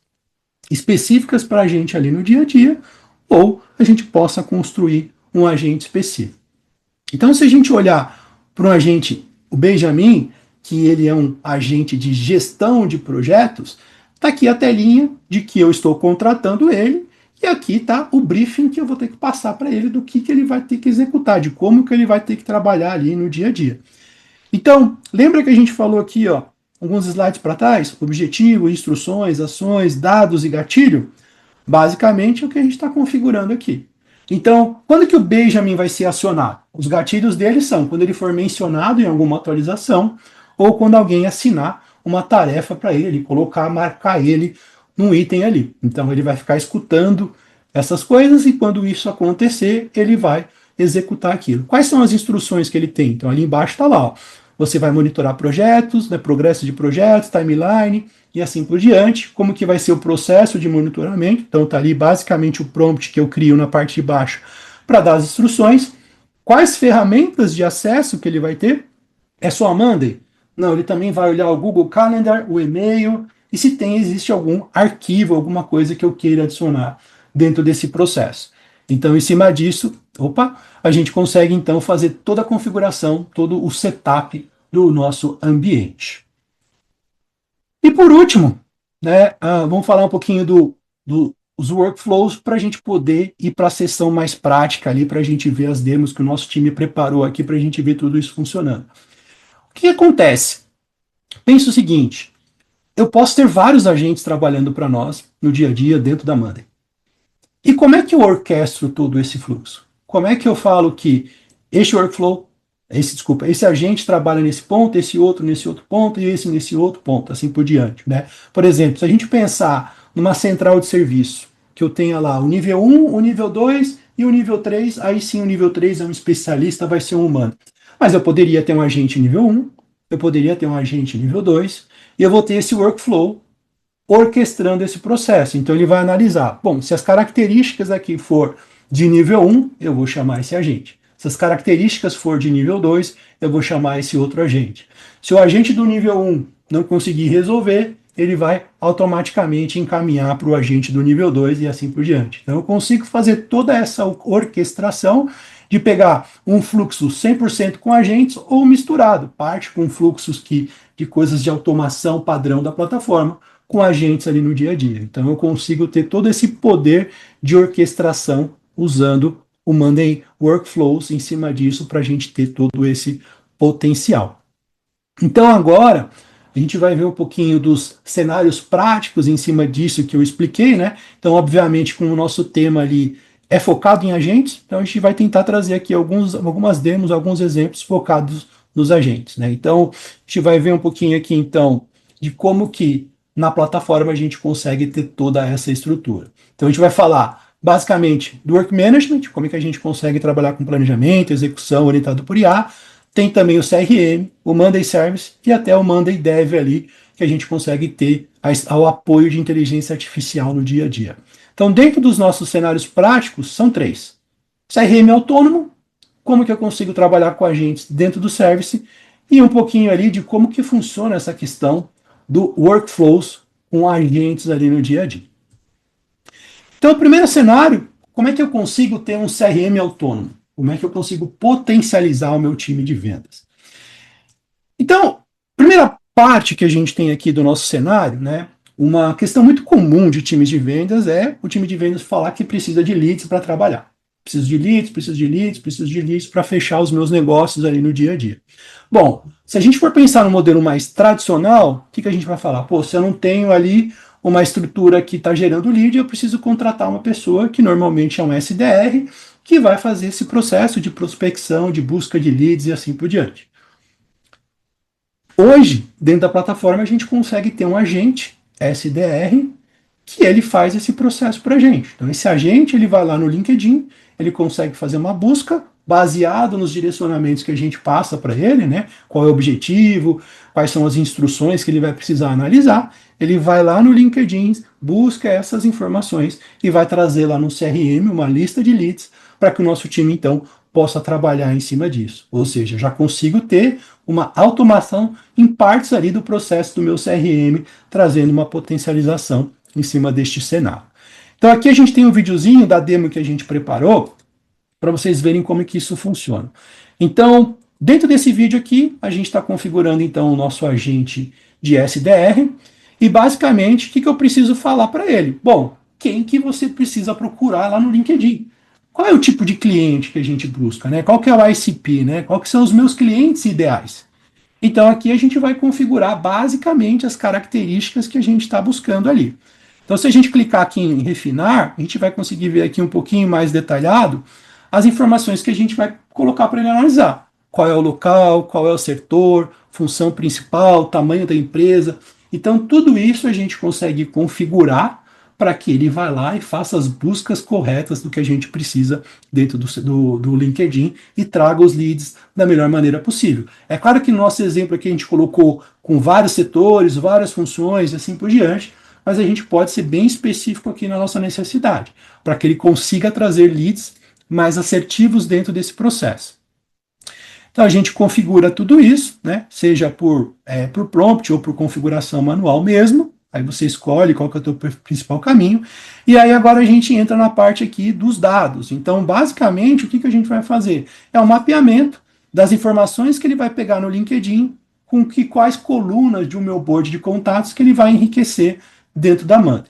específicas para a gente ali no dia a dia, ou a gente possa construir um agente específico. Então, se a gente olhar para um agente, o Benjamin, que ele é um agente de gestão de projetos, está aqui a telinha de que eu estou contratando ele E aqui está o briefing que eu vou ter que passar para ele do que ele vai ter que executar, de como que ele vai ter que trabalhar ali no dia a dia. Então, lembra que a gente falou aqui, ó, alguns slides para trás? Objetivo, instruções, ações, dados e gatilho? Basicamente é o que a gente está configurando aqui. Então, quando que o Benjamin vai ser acionado? Os gatilhos dele são quando ele for mencionado em alguma atualização ou quando alguém assinar uma tarefa para ele, colocar, marcar ele num item ali. Então, ele vai ficar escutando essas coisas e quando isso acontecer, ele vai executar aquilo. Quais são as instruções que ele tem? Então, ali embaixo está lá, ó. Você vai monitorar projetos, né, progresso de projetos, timeline, e assim por diante, como que vai ser o processo de monitoramento. Então está ali basicamente o prompt que eu crio na parte de baixo para dar as instruções. Quais ferramentas de acesso que ele vai ter? É só a Monday? Não, ele também vai olhar o Google Calendar, o e-mail, e se existe algum arquivo, alguma coisa que eu queira adicionar dentro desse processo. Então, em cima disso, a gente consegue então fazer toda a configuração, todo o setup do nosso ambiente. E por último, né, vamos falar um pouquinho dos workflows para a gente poder ir para a sessão mais prática ali, para a gente ver as demos que o nosso time preparou aqui, para a gente ver tudo isso funcionando. O que acontece? Pensa o seguinte, eu posso ter vários agentes trabalhando para nós no dia a dia dentro da Monday. E como é que eu orquestro todo esse fluxo? Como é que eu falo que este workflow, esse agente trabalha nesse ponto, esse outro nesse outro ponto e esse nesse outro ponto, assim por diante, né? Por exemplo, se a gente pensar numa central de serviço, que eu tenha lá o nível 1, o nível 2 e o nível 3, aí sim o nível 3 é um especialista, vai ser um humano. Mas eu poderia ter um agente nível 1, eu poderia ter um agente nível 2, e eu vou ter esse workflow orquestrando esse processo. Então ele vai analisar, bom, se as características aqui for de nível 1, eu vou chamar esse agente. Se as características for de nível 2, eu vou chamar esse outro agente. Se o agente do nível 1 não conseguir resolver, ele vai automaticamente encaminhar para o agente do nível 2 e assim por diante. Então eu consigo fazer toda essa orquestração de pegar um fluxo 100% com agentes ou misturado, parte com fluxos de coisas de automação padrão da plataforma, com agentes ali no dia a dia. Então eu consigo ter todo esse poder de orquestração usando o Monday Workflows em cima disso para a gente ter todo esse potencial. Então agora a gente vai ver um pouquinho dos cenários práticos em cima disso que eu expliquei, né? Então, obviamente, com o nosso tema ali é focado em agentes, então a gente vai tentar trazer aqui algumas demos, alguns exemplos focados nos agentes, né? Então, a gente vai ver um pouquinho aqui, então, de como que na plataforma a gente consegue ter toda essa estrutura. Então, a gente vai falar basicamente do Work Management, como é que a gente consegue trabalhar com planejamento, execução orientado por IA. Tem também o CRM, o Monday Service e até o Monday Dev ali, que a gente consegue ter ao apoio de inteligência artificial no dia a dia. Então, dentro dos nossos cenários práticos, são três. CRM autônomo, como que eu consigo trabalhar com agentes dentro do service, e um pouquinho ali de como que funciona essa questão do workflows com agentes ali no dia a dia. Então, o primeiro cenário, como é que eu consigo ter um CRM autônomo? Como é que eu consigo potencializar o meu time de vendas? Então, primeira parte que a gente tem aqui do nosso cenário, né? Uma questão muito comum de times de vendas é o time de vendas falar que precisa de leads para trabalhar. Preciso de leads, preciso de leads, preciso de leads para fechar os meus negócios ali no dia a dia. Bom, se a gente for pensar no modelo mais tradicional, o que a gente vai falar? Pô, se eu não tenho ali uma estrutura que está gerando lead, eu preciso contratar uma pessoa que normalmente é um SDR, que vai fazer esse processo de prospecção, de busca de leads e assim por diante. Hoje, dentro da plataforma, a gente consegue ter um agente SDR que ele faz esse processo para a gente. Então, esse agente ele vai lá no LinkedIn, ele consegue fazer uma busca baseado nos direcionamentos que a gente passa para ele, né? Qual é o objetivo, quais são as instruções que ele vai precisar analisar. Ele vai lá no LinkedIn, busca essas informações e vai trazer lá no CRM uma lista de leads para que o nosso time, então, possa trabalhar em cima disso. Ou seja, já consigo ter uma automação em partes ali do processo do meu CRM, trazendo uma potencialização em cima deste cenário. Então aqui a gente tem um videozinho da demo que a gente preparou para vocês verem como é que isso funciona. Então, dentro desse vídeo aqui, a gente está configurando então o nosso agente de SDR e basicamente o que eu preciso falar para ele? Bom, quem que você precisa procurar lá no LinkedIn. Qual é o tipo de cliente que a gente busca, né? Qual que é o ICP, né? Qual que são os meus clientes ideais? Então aqui a gente vai configurar basicamente as características que a gente está buscando ali. Então se a gente clicar aqui em refinar, a gente vai conseguir ver aqui um pouquinho mais detalhado as informações que a gente vai colocar para ele analisar. Qual é o local, qual é o setor, função principal, tamanho da empresa. Então tudo isso a gente consegue configurar para que ele vá lá e faça as buscas corretas do que a gente precisa dentro do LinkedIn e traga os leads da melhor maneira possível. É claro que no nosso exemplo aqui a gente colocou com vários setores, várias funções e assim por diante, mas a gente pode ser bem específico aqui na nossa necessidade, para que ele consiga trazer leads mais assertivos dentro desse processo. Então a gente configura tudo isso, né? Seja por prompt ou por configuração manual mesmo. Aí você escolhe qual que é o teu principal caminho. E aí agora a gente entra na parte aqui dos dados. Então, basicamente, o que a gente vai fazer? É um mapeamento das informações que ele vai pegar no LinkedIn, com quais colunas de um meu board de contatos que ele vai enriquecer dentro da Monday.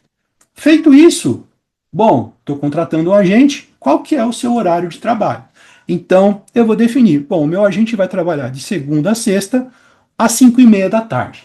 Feito isso, bom, estou contratando um agente, qual que é o seu horário de trabalho? Então, eu vou definir, bom, o meu agente vai trabalhar de segunda a sexta, às 5:30 da tarde.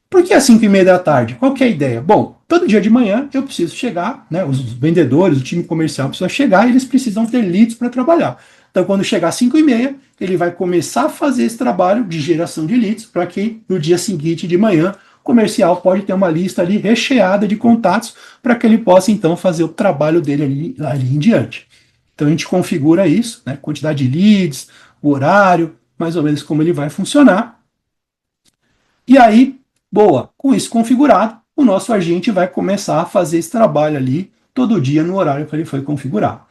Por que às 5:30 da tarde? Qual que é a ideia? Bom, todo dia de manhã eu preciso chegar, né, os vendedores, o time comercial precisa chegar e eles precisam ter leads para trabalhar. Então, quando chegar às 5:30, ele vai começar a fazer esse trabalho de geração de leads para que no dia seguinte de manhã o comercial pode ter uma lista ali recheada de contatos para que ele possa então fazer o trabalho dele ali em diante. Então a gente configura isso, né, quantidade de leads, o horário, mais ou menos como ele vai funcionar. E aí, boa, com isso configurado, o nosso agente vai começar a fazer esse trabalho ali todo dia no horário que ele foi configurado.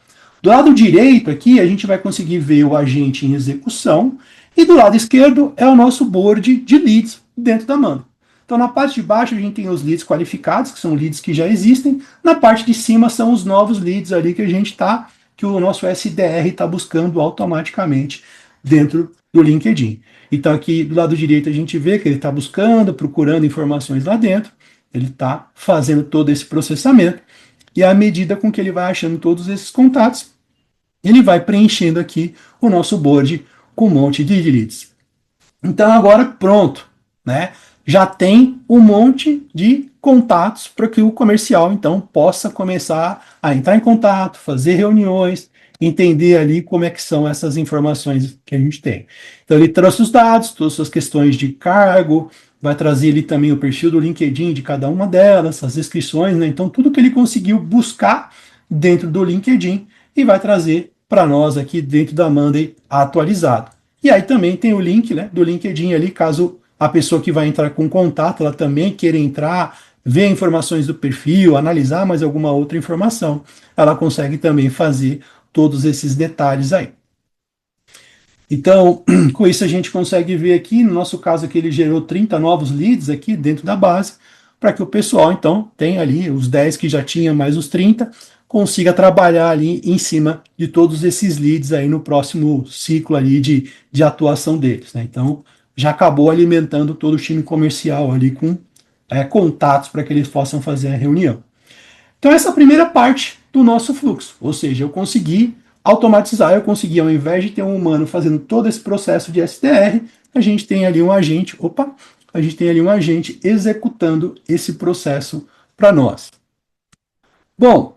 Do lado direito aqui, a gente vai conseguir ver o agente em execução e do lado esquerdo é o nosso board de leads dentro da Manda. Então, na parte de baixo, a gente tem os leads qualificados, que são leads que já existem. Na parte de cima são os novos leads ali que a gente está, que o nosso SDR está buscando automaticamente dentro do LinkedIn. Então, aqui do lado direito, a gente vê que ele está buscando, procurando informações lá dentro, ele está fazendo todo esse processamento, e à medida com que ele vai achando todos esses contatos, ele vai preenchendo aqui o nosso board com um monte de leads. Então, agora pronto, né? Já tem um monte de contatos para que o comercial então possa começar a entrar em contato, fazer reuniões, entender ali como é que são essas informações que a gente tem. Então ele trouxe os dados, todas as questões de cargo, vai trazer ali também o perfil do LinkedIn de cada uma delas, as inscrições, né? Então tudo que ele conseguiu buscar dentro do LinkedIn e vai trazer para nós aqui dentro da Monday atualizado. E aí também tem o link, né, do LinkedIn ali, caso a pessoa que vai entrar com contato, ela também queira entrar, ver informações do perfil, analisar mais alguma outra informação, ela consegue também fazer todos esses detalhes aí. Então, com isso a gente consegue ver aqui, no nosso caso aqui ele gerou 30 novos leads aqui dentro da base, para que o pessoal então tenha ali os 10 que já tinha mais os 30, consiga trabalhar ali em cima de todos esses leads aí no próximo ciclo ali de atuação deles, né? Então, já acabou alimentando todo o time comercial ali com contatos para que eles possam fazer a reunião. Então, essa é a primeira parte do nosso fluxo, ou seja, eu consegui automatizar, eu consegui, ao invés de ter um humano fazendo todo esse processo de SDR, a gente tem ali um agente, a gente tem ali um agente executando esse processo para nós. Bom,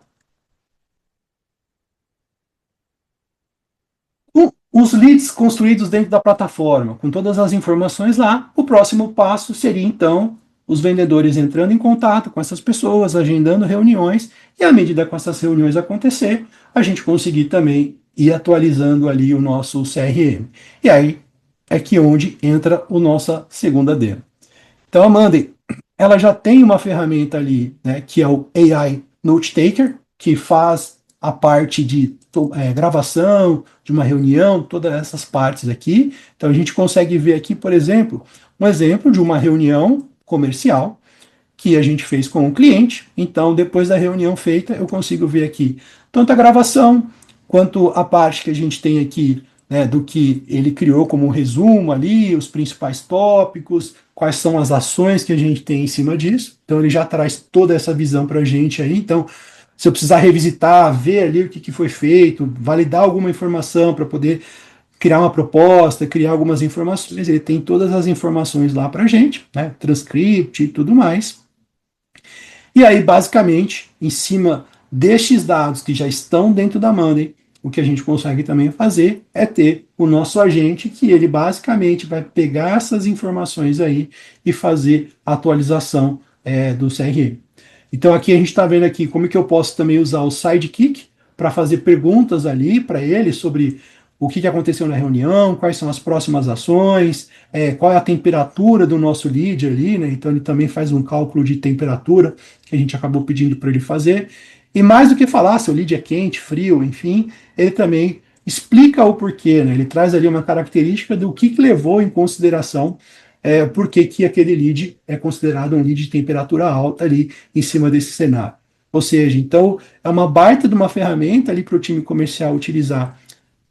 os leads construídos dentro da plataforma, com todas as informações lá, o próximo passo seria então os vendedores entrando em contato com essas pessoas, agendando reuniões, e à medida que essas reuniões acontecer, a gente conseguir também ir atualizando ali o nosso CRM. E aí é que onde entra a nossa segunda demo. Então a Monday, ela já tem uma ferramenta ali, né, que é o AI Note Taker, que faz a parte de gravação de uma reunião, todas essas partes aqui. Então a gente consegue ver aqui, por exemplo, um exemplo de uma reunião comercial que a gente fez com o cliente. Então, depois da reunião feita, eu consigo ver aqui tanto a gravação quanto a parte que a gente tem aqui né, do que ele criou como um resumo ali, os principais tópicos, quais são as ações que a gente tem em cima disso. Então ele já traz toda essa visão para a gente aí. Então, se eu precisar revisitar, ver ali o que foi feito, validar alguma informação para poder criar uma proposta, criar algumas informações, ele tem todas as informações lá para a gente, né, transcript e tudo mais. E aí, basicamente, em cima destes dados que já estão dentro da Monday, o que a gente consegue também fazer é ter o nosso agente, que ele basicamente vai pegar essas informações aí e fazer a atualização do CRM. Então aqui a gente está vendo aqui como que eu posso também usar o Sidekick para fazer perguntas ali para ele sobre o que aconteceu na reunião, quais são as próximas ações, qual é a temperatura do nosso lead ali, né? Então ele também faz um cálculo de temperatura que a gente acabou pedindo para ele fazer. E mais do que falar se o lead é quente, frio, enfim, ele também explica o porquê, né? Ele traz ali uma característica do que levou em consideração por que aquele lead é considerado um lead de temperatura alta ali em cima desse cenário. Ou seja, então é uma baita de uma ferramenta ali para o time comercial utilizar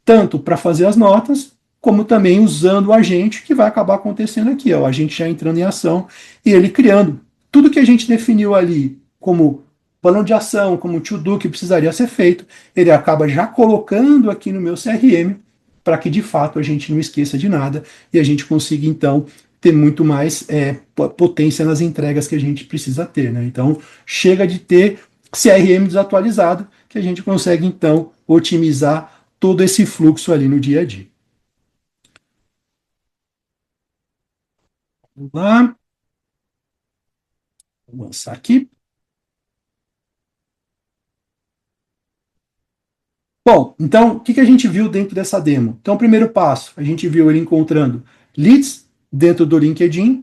tanto para fazer as notas, como também usando o agente, que vai acabar acontecendo aqui, ó, o agente já entrando em ação e ele criando tudo que a gente definiu ali como plano de ação, como to-do que precisaria ser feito, ele acaba já colocando aqui no meu CRM para que de fato a gente não esqueça de nada e a gente consiga então ter muito mais potência nas entregas que a gente precisa ter, né? Então chega de ter CRM desatualizado que a gente consegue então otimizar todo esse fluxo ali no dia a dia. Vamos lá, vou lançar aqui. Bom, então, o que a gente viu dentro dessa demo? Então, o primeiro passo, a gente viu ele encontrando leads dentro do LinkedIn,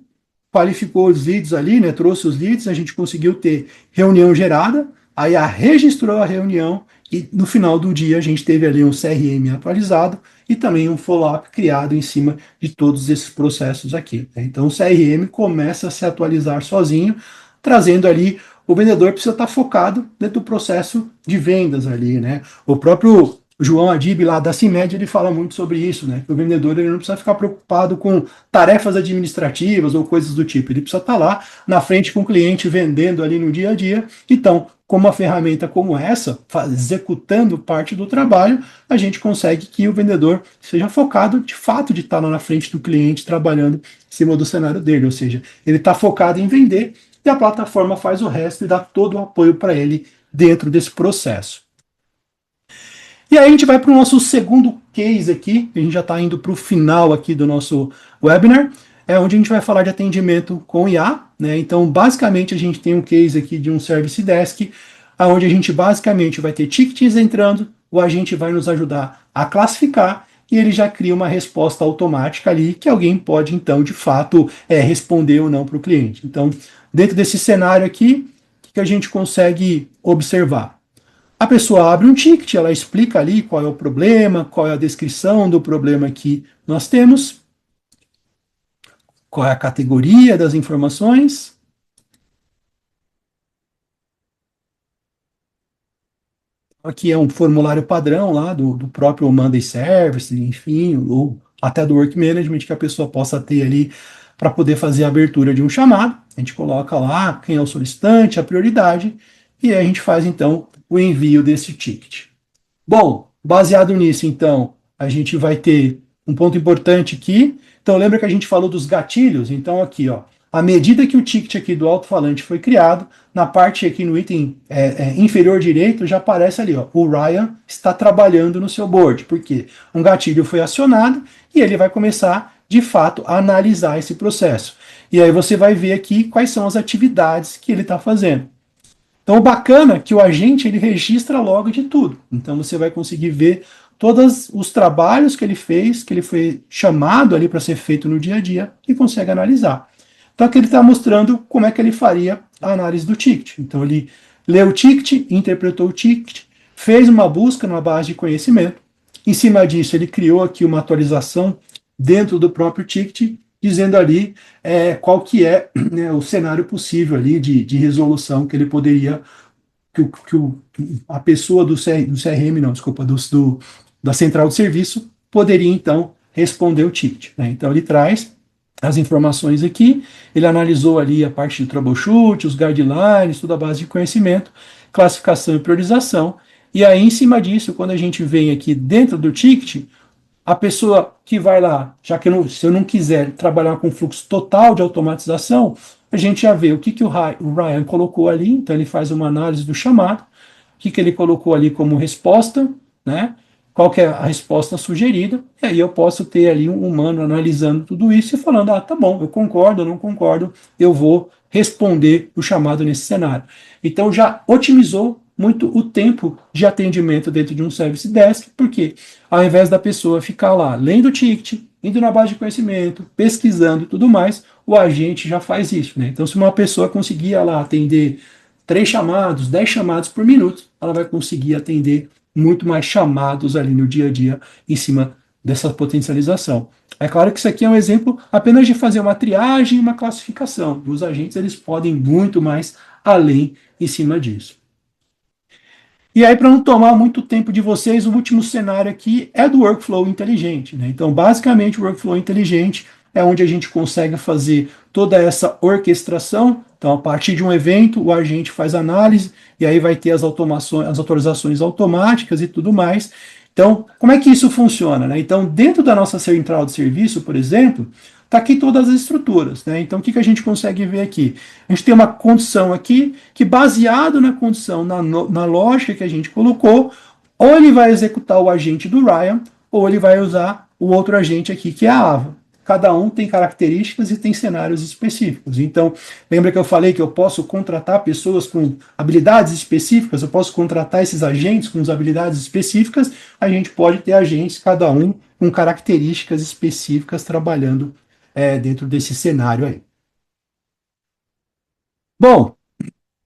qualificou os leads ali, né, trouxe os leads, a gente conseguiu ter reunião gerada, aí registrou a reunião e no final do dia a gente teve ali um CRM atualizado e também um follow-up criado em cima de todos esses processos aqui, né? Então, o CRM começa a se atualizar sozinho, trazendo ali o vendedor precisa estar focado dentro do processo de vendas ali, né? O próprio João Adib lá da CIMED, ele fala muito sobre isso, né? Que o vendedor ele não precisa ficar preocupado com tarefas administrativas ou coisas do tipo. Ele precisa estar lá na frente com o cliente vendendo ali no dia a dia. Então, com uma ferramenta como essa, executando parte do trabalho, a gente consegue que o vendedor seja focado de fato de estar lá na frente do cliente trabalhando em cima do cenário dele. Ou seja, ele está focado em vender e a plataforma faz o resto e dá todo o apoio para ele dentro desse processo. E aí a gente vai para o nosso segundo case aqui, a gente já está indo para o final aqui do nosso webinar, onde a gente vai falar de atendimento com IA, né? Então, basicamente, a gente tem um case aqui de um Service Desk, onde a gente basicamente vai ter tickets entrando, o agente vai nos ajudar a classificar e ele já cria uma resposta automática ali que alguém pode, então, de fato, responder ou não para o cliente. Então, dentro desse cenário aqui, o que a gente consegue observar? A pessoa abre um ticket, ela explica ali qual é o problema, qual é a descrição do problema que nós temos, qual é a categoria das informações. Aqui é um formulário padrão lá do próprio Monday Service, enfim, ou até do Work Management que a pessoa possa ter ali para poder fazer a abertura de um chamado. A gente coloca lá quem é o solicitante, a prioridade, e aí a gente faz então o envio desse ticket. Bom, baseado nisso, então, a gente vai ter um ponto importante aqui. Então, lembra que a gente falou dos gatilhos? Então, aqui, ó, à medida que o ticket aqui do alto-falante foi criado, na parte aqui no item inferior direito já aparece ali, ó, o Ryan está trabalhando no seu board, porque um gatilho foi acionado e ele vai começar, de fato, a analisar esse processo. E aí você vai ver aqui quais são as atividades que ele está fazendo. Então, o bacana é que o agente ele registra logo de tudo. Então, você vai conseguir ver todos os trabalhos que ele fez, que ele foi chamado ali para ser feito no dia a dia e consegue analisar. Então, aqui ele está mostrando como é que ele faria a análise do ticket. Então, ele leu o ticket, interpretou o ticket, fez uma busca numa base de conhecimento. Em cima disso, ele criou aqui uma atualização dentro do próprio ticket, dizendo ali qual que é, né, o cenário possível ali de resolução que ele poderia, que a pessoa do CRM, não, desculpa, da central de serviço poderia então responder o ticket, né? Então ele traz as informações aqui, ele analisou ali a parte de troubleshoot, os guidelines, toda a base de conhecimento, classificação e priorização, e aí em cima disso, quando a gente vem aqui dentro do ticket, a pessoa que vai lá, já que se eu não quiser trabalhar com fluxo total de automatização, a gente já vê o que o Ryan colocou ali, então ele faz uma análise do chamado, o que ele colocou ali como resposta, né? Qual que é a resposta sugerida, e aí eu posso ter ali um humano analisando tudo isso e falando, tá bom, eu concordo, eu não concordo, eu vou responder o chamado nesse cenário. Então já otimizou muito o tempo de atendimento dentro de um service desk, porque ao invés da pessoa ficar lá lendo o ticket, indo na base de conhecimento, pesquisando e tudo mais, o agente já faz isso, né? Então, se uma pessoa conseguia lá atender 3 chamados, 10 chamados por minuto, ela vai conseguir atender muito mais chamados ali no dia a dia em cima dessa potencialização. É claro que isso aqui é um exemplo apenas de fazer uma triagem e uma classificação. Os agentes eles podem muito mais além em cima disso. E aí, para não tomar muito tempo de vocês, o último cenário aqui é do workflow inteligente, né? Então, basicamente, o workflow inteligente é onde a gente consegue fazer toda essa orquestração. Então, a partir de um evento, o agente faz análise e aí vai ter as automações, as autorizações automáticas e tudo mais. Então, como é que isso funciona, né? Então, dentro da nossa central de serviço, por exemplo, está aqui todas as estruturas, né? Então, o que a gente consegue ver aqui? A gente tem uma condição aqui que, baseado na condição, na lógica que a gente colocou, ou ele vai executar o agente do Ryan, ou ele vai usar o outro agente aqui, que é a Ava. Cada um tem características e tem cenários específicos. Então, lembra que eu falei que eu posso contratar pessoas com habilidades específicas, eu posso contratar esses agentes com habilidades específicas, a gente pode ter agentes, cada um com características específicas trabalhando dentro desse cenário aí. Bom,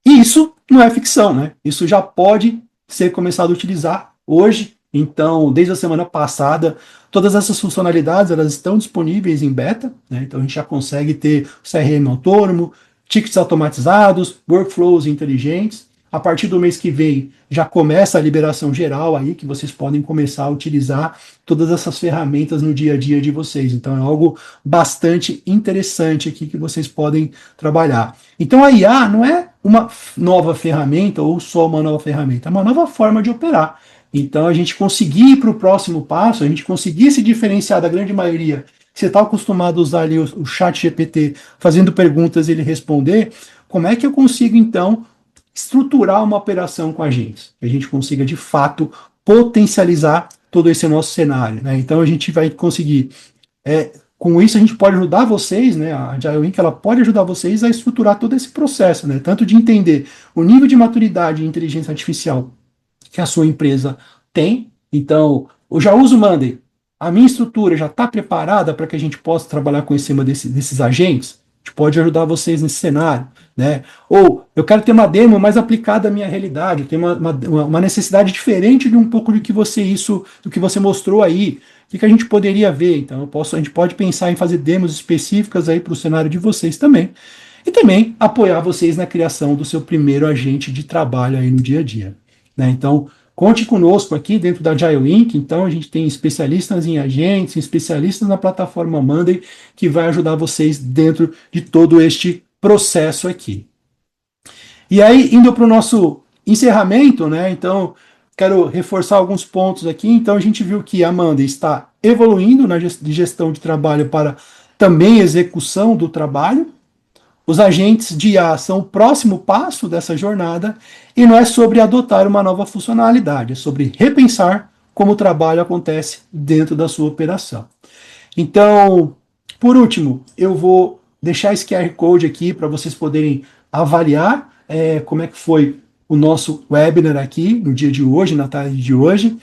e isso não é ficção, né? Isso já pode ser começado a utilizar hoje. Então, desde a semana passada, todas essas funcionalidades elas estão disponíveis em beta, né? Então a gente já consegue ter CRM autônomo, tickets automatizados, workflows inteligentes. A partir do mês que vem já começa a liberação geral aí, que vocês podem começar a utilizar todas essas ferramentas no dia a dia de vocês. Então é algo bastante interessante aqui que vocês podem trabalhar. Então a IA não é uma nova ferramenta ou só uma nova ferramenta, é uma nova forma de operar. Então a gente conseguir ir para o próximo passo, a gente conseguir se diferenciar da grande maioria. Você está acostumado a usar ali o chat GPT fazendo perguntas e ele responder, como é que eu consigo então estruturar uma operação com agentes? Que a gente consiga de fato potencializar todo esse nosso cenário, né? Então a gente vai conseguir com isso a gente pode ajudar vocês, né? A Agile Inc. ela pode ajudar vocês a estruturar todo esse processo, né? Tanto de entender o nível de maturidade e inteligência artificial que a sua empresa tem. Então, eu já uso o Monday. A minha estrutura já está preparada para que a gente possa trabalhar com em cima desses agentes? A gente pode ajudar vocês nesse cenário, né? Ou eu quero ter uma demo mais aplicada à minha realidade, eu tenho uma necessidade diferente de um pouco do que você mostrou aí. O que a gente poderia ver? Então, a gente pode pensar em fazer demos específicas aí para o cenário de vocês também. E também apoiar vocês na criação do seu primeiro agente de trabalho aí no dia a dia, né? Então, conte conosco aqui dentro da Agile Inc. Então, a gente tem especialistas em agentes, especialistas na plataforma Monday, que vai ajudar vocês dentro de todo este processo aqui. E aí, indo para o nosso encerramento, né? Então, quero reforçar alguns pontos aqui. Então, a gente viu que a Monday está evoluindo na gestão de trabalho para também execução do trabalho. Os agentes de IA são o próximo passo dessa jornada e não é sobre adotar uma nova funcionalidade, é sobre repensar como o trabalho acontece dentro da sua operação. Então, por último, eu vou deixar esse QR Code aqui para vocês poderem avaliar como é que foi o nosso webinar aqui no dia de hoje, na tarde de hoje.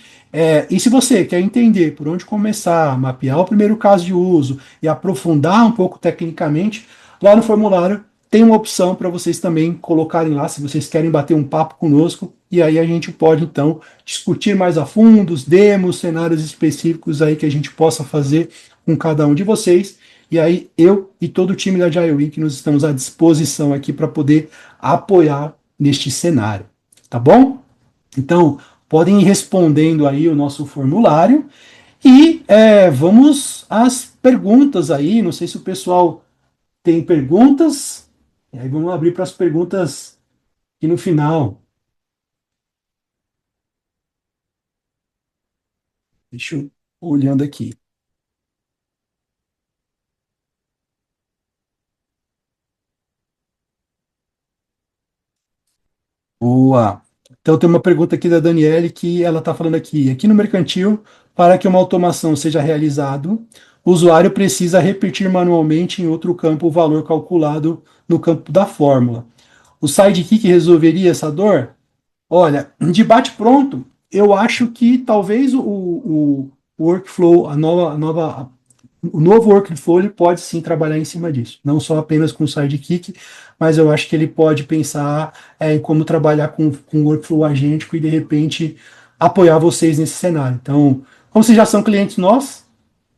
E se você quer entender por onde começar, mapear o primeiro caso de uso e aprofundar um pouco tecnicamente, lá no formulário tem uma opção para vocês também colocarem lá, se vocês querem bater um papo conosco, e aí a gente pode então discutir mais a fundo os demos, cenários específicos aí que a gente possa fazer com cada um de vocês. E aí eu e todo o time da Agile Week nos estamos à disposição aqui para poder apoiar neste cenário, tá bom? Então, podem ir respondendo aí o nosso formulário. E vamos às perguntas aí. Não sei se o pessoal tem perguntas. E aí vamos abrir para as perguntas aqui no final. Deixa eu olhando aqui. Boa. Então tem uma pergunta aqui da Daniele que ela está falando aqui no mercantil, para que uma automação seja realizada, o usuário precisa repetir manualmente em outro campo o valor calculado no campo da fórmula. O Sidekick resolveria essa dor? Olha, de bate-pronto, eu acho que talvez o workflow, o novo workflow, ele pode sim trabalhar em cima disso. Não só apenas com o sidekick, mas eu acho que ele pode pensar em como trabalhar com workflow agêntico e, de repente, apoiar vocês nesse cenário. Então, como vocês já são clientes nossos,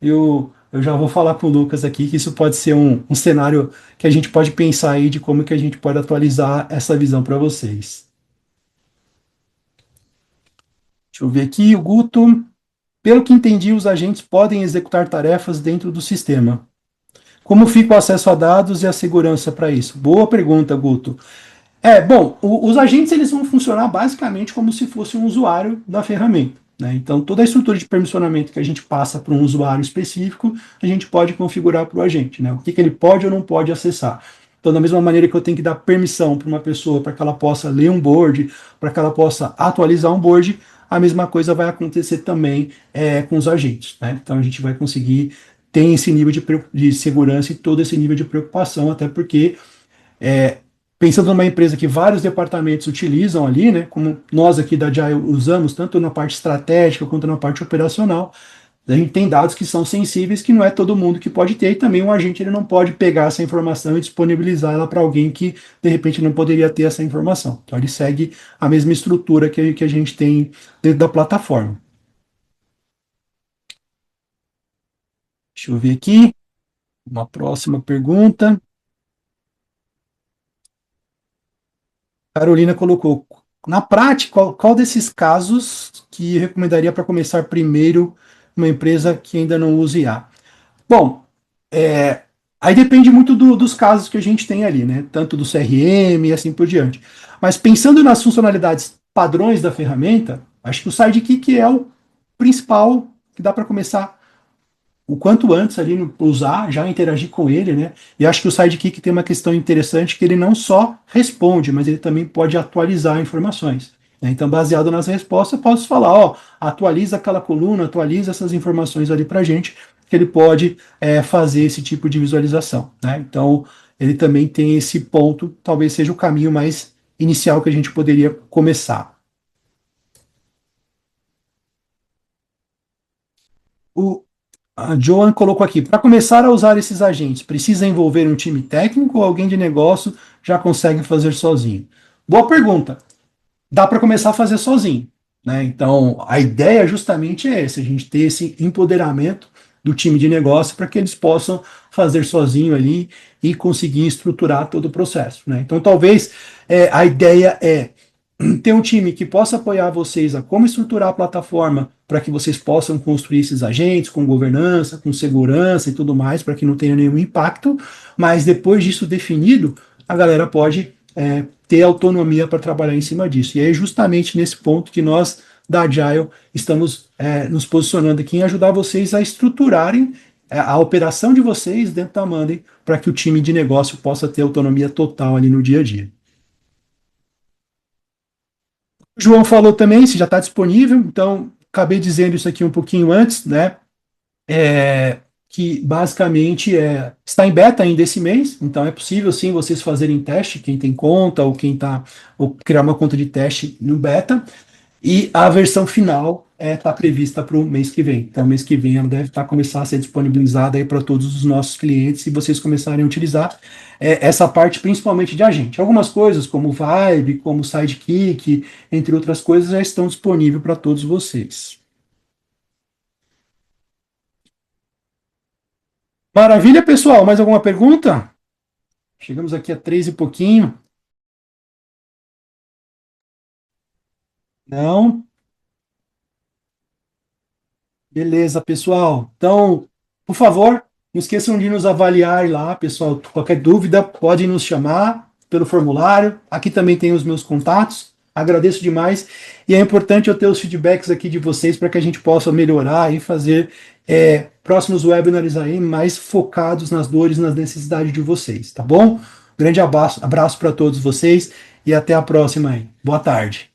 eu já vou falar com o Lucas aqui que isso pode ser um cenário que a gente pode pensar aí de como que a gente pode atualizar essa visão para vocês. Deixa eu ver aqui, o Guto. Pelo que entendi, os agentes podem executar tarefas dentro do sistema. Como fica o acesso a dados e a segurança para isso? Boa pergunta, Guto. Bom, os agentes eles vão funcionar basicamente como se fosse um usuário da ferramenta. Né? Então, toda a estrutura de permissionamento que a gente passa para um usuário específico, a gente pode configurar para o agente. Né? O que ele pode ou não pode acessar. Então, da mesma maneira que eu tenho que dar permissão para uma pessoa para que ela possa ler um board, para que ela possa atualizar um board, a mesma coisa vai acontecer também com os agentes. Né? Então, a gente vai conseguir ter esse nível de segurança e todo esse nível de preocupação, até porque é, pensando numa empresa que vários departamentos utilizam ali, né, como nós aqui da Agile usamos, tanto na parte estratégica quanto na parte operacional, a gente tem dados que são sensíveis que não é todo mundo que pode ter, e também um agente ele não pode pegar essa informação e disponibilizar ela para alguém que de repente não poderia ter essa informação. Então ele segue a mesma estrutura que a gente tem dentro da plataforma. Deixa eu ver aqui, uma próxima pergunta. Carolina colocou, na prática, qual desses casos que recomendaria para começar primeiro uma empresa que ainda não usa IA? Bom, aí depende muito dos casos que a gente tem ali, né? Tanto do CRM e assim por diante. Mas pensando nas funcionalidades padrões da ferramenta, acho que o Sidekick é o principal que dá para começar o quanto antes ali usar, já interagir com ele, né? E acho que o Sidekick tem uma questão interessante que ele não só responde, mas ele também pode atualizar informações. Né? Então, baseado nas respostas, eu posso falar, ó, atualiza aquela coluna, atualiza essas informações ali para gente, que ele pode fazer esse tipo de visualização. Né? Então, ele também tem esse ponto, talvez seja o caminho mais inicial que a gente poderia começar. O, A Joan colocou aqui: para começar a usar esses agentes, precisa envolver um time técnico ou alguém de negócio já consegue fazer sozinho? Boa pergunta. Dá para começar a fazer sozinho. Né? Então, a ideia justamente é essa: a gente ter esse empoderamento do time de negócio para que eles possam fazer sozinho ali e conseguir estruturar todo o processo. Né? Então, talvez a ideia é ter um time que possa apoiar vocês a como estruturar a plataforma para que vocês possam construir esses agentes com governança, com segurança e tudo mais, para que não tenha nenhum impacto, mas depois disso definido, a galera pode ter autonomia para trabalhar em cima disso. E é justamente nesse ponto que nós, da Agile, estamos nos posicionando aqui em ajudar vocês a estruturarem a operação de vocês dentro da Monday para que o time de negócio possa ter autonomia total ali no dia a dia. O João falou também, se já está disponível, então acabei dizendo isso aqui um pouquinho antes, né? É, que basicamente está em beta ainda esse mês, então é possível sim vocês fazerem teste, quem tem conta ou quem está, ou criar uma conta de teste no beta, e a versão final está prevista para o mês que vem. Então, mês que vem ela deve começar a ser disponibilizada aí para todos os nossos clientes e vocês começarem a utilizar essa parte principalmente de agente. Algumas coisas, como Vibe, como Sidekick, entre outras coisas, já estão disponíveis para todos vocês. Maravilha, pessoal. Mais alguma pergunta? Chegamos aqui a 3 e pouquinho. Não? Beleza, pessoal. Então, por favor, não esqueçam de nos avaliar lá, pessoal. Qualquer dúvida, pode nos chamar pelo formulário. Aqui também tem os meus contatos. Agradeço demais. E é importante eu ter os feedbacks aqui de vocês para que a gente possa melhorar e fazer próximos webinars aí mais focados nas dores, nas necessidades de vocês, tá bom? Grande abraço para todos vocês e até a próxima aí. Boa tarde.